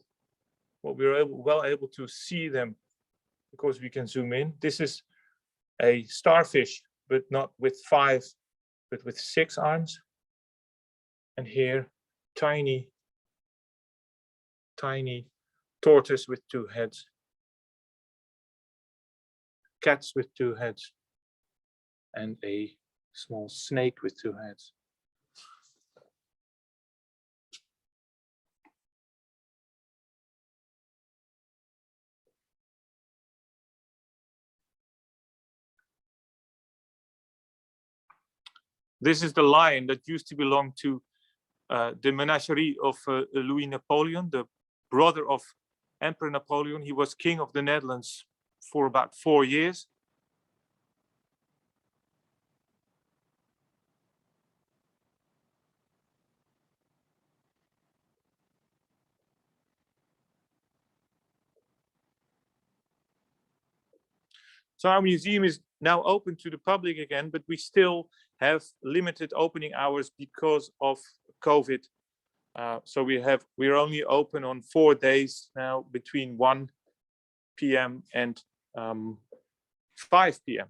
well able to see them because we can zoom in. This is a starfish, but not with 5, but with 6 arms. And here, tiny tortoise with 2 heads. Cats with 2 heads. And a small snake with 2 heads. This is the lion that used to belong to the menagerie of Louis Napoleon, the brother of Emperor Napoleon. He was king of the Netherlands for about 4 years. So our museum is now open to the public again, but we still have limited opening hours because of COVID. So we're only open on 4 days now between 1 p.m. and 5 p.m.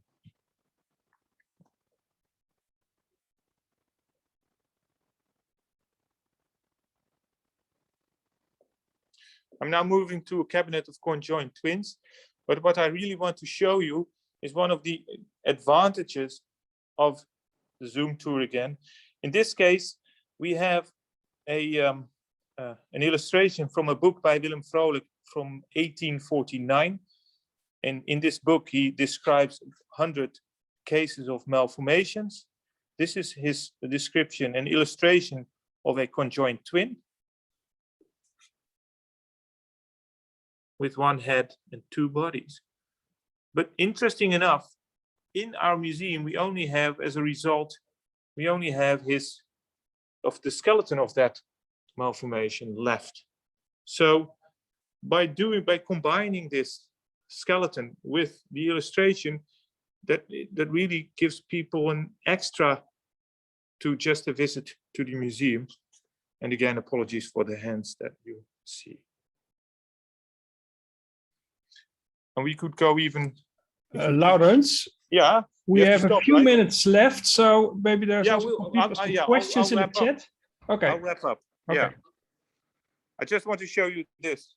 I'm now moving to a cabinet of conjoined twins. But what I really want to show you is one of the advantages of the Zoom tour again. In this case, we have an illustration from a book by Willem Vrolijk from 1849. And in this book, he describes 100 cases of malformations. This is his description and illustration of a conjoined twin with 1 head and 2 bodies. But interesting enough, in our museum, we only have, as a result, we only have the skeleton of that malformation left. So by combining this skeleton with the illustration, that really gives people an extra to just a visit to the museum. And again, apologies for the hands that you see. And we could go even. Lawrence. Yeah. We have a few minutes left, so maybe there's questions in the chat. Okay. I'll wrap up. Okay. Yeah. I just want to show you this.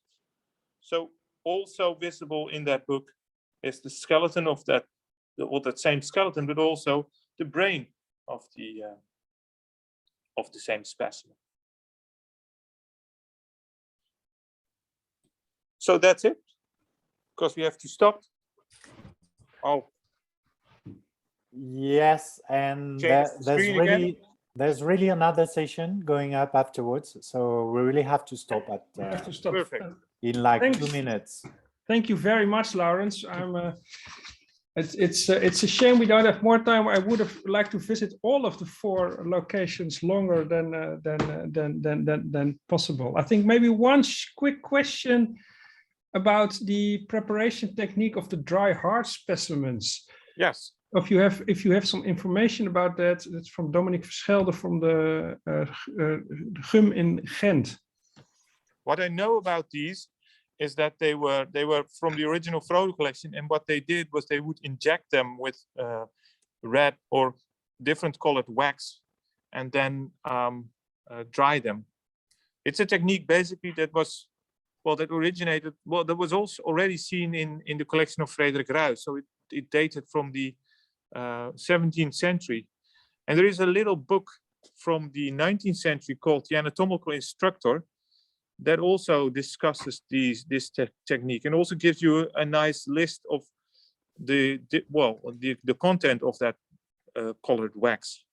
So also visible in that book is the skeleton of that same skeleton, but also the brain of the same specimen. So that's it. Because we have to stop. Oh. Yes, and there's really another session going up afterwards. So we really have to stop at Perfect. In like 2 minutes. Thank you very much, Lawrence. It's a shame we don't have more time. I would have liked to visit all of the 4 locations longer than possible. I think maybe one quick question about the preparation technique of the dry hard specimens. Yes. If you have some information about that, that's from Dominic Verschelde from the GUM in Ghent. What I know about these is that they were from the original Vrolijk collection, and what they did was they would inject them with red or different colored wax, and then dry them. It's a technique basically that was. That originated, that was also already seen in the collection of Frederik Ruys. So it dated from the 17th century. And there is a little book from the 19th century called The Anatomical Instructor that also discusses this technique and also gives you a nice list of the content of that colored wax.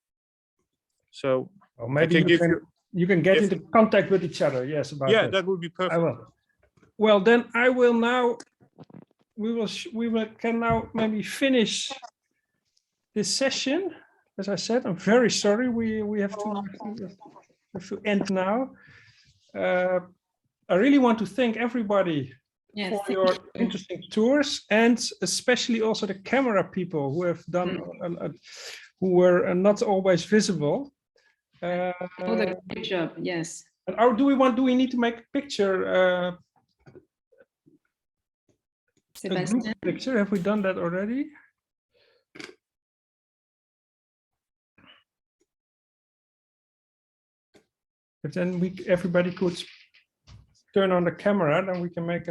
So maybe you can get into contact with each other. Yes, about that. That would be perfect. I will. Well, then I will now. We can now maybe finish this session. As I said, I'm very sorry. We have to end now. I really want to thank everybody for your interesting tours, and especially also the camera people who have done, who were not always visible. Good job. Yes. Or do we need to make a picture? Sebastian? A group picture. Have we done that already? If then everybody could turn on the camera, then we can make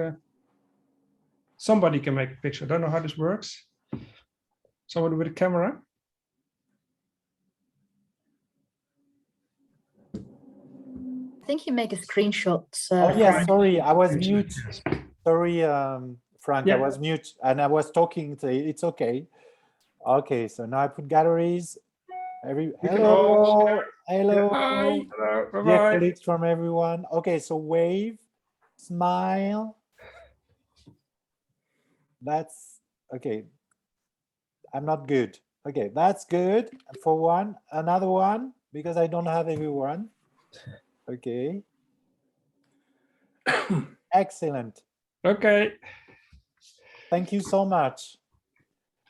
somebody can make a picture. I don't know how this works. Somebody with a camera. I think you make a screenshot. Oh yeah, sorry, I was mute. Sorry, Frank, Yeah. I was mute and I was talking. It's okay. Okay, so now I put galleries. Hello, hello, Hi. Hello. Bye dear bye. colleagues from everyone. Okay, so wave, smile. That's okay. I'm not good. Okay, that's good for one. Another one, because I don't have everyone. Okay. Excellent. Okay. Thank you so much.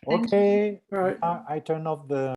Thank Okay, All right. I turn off the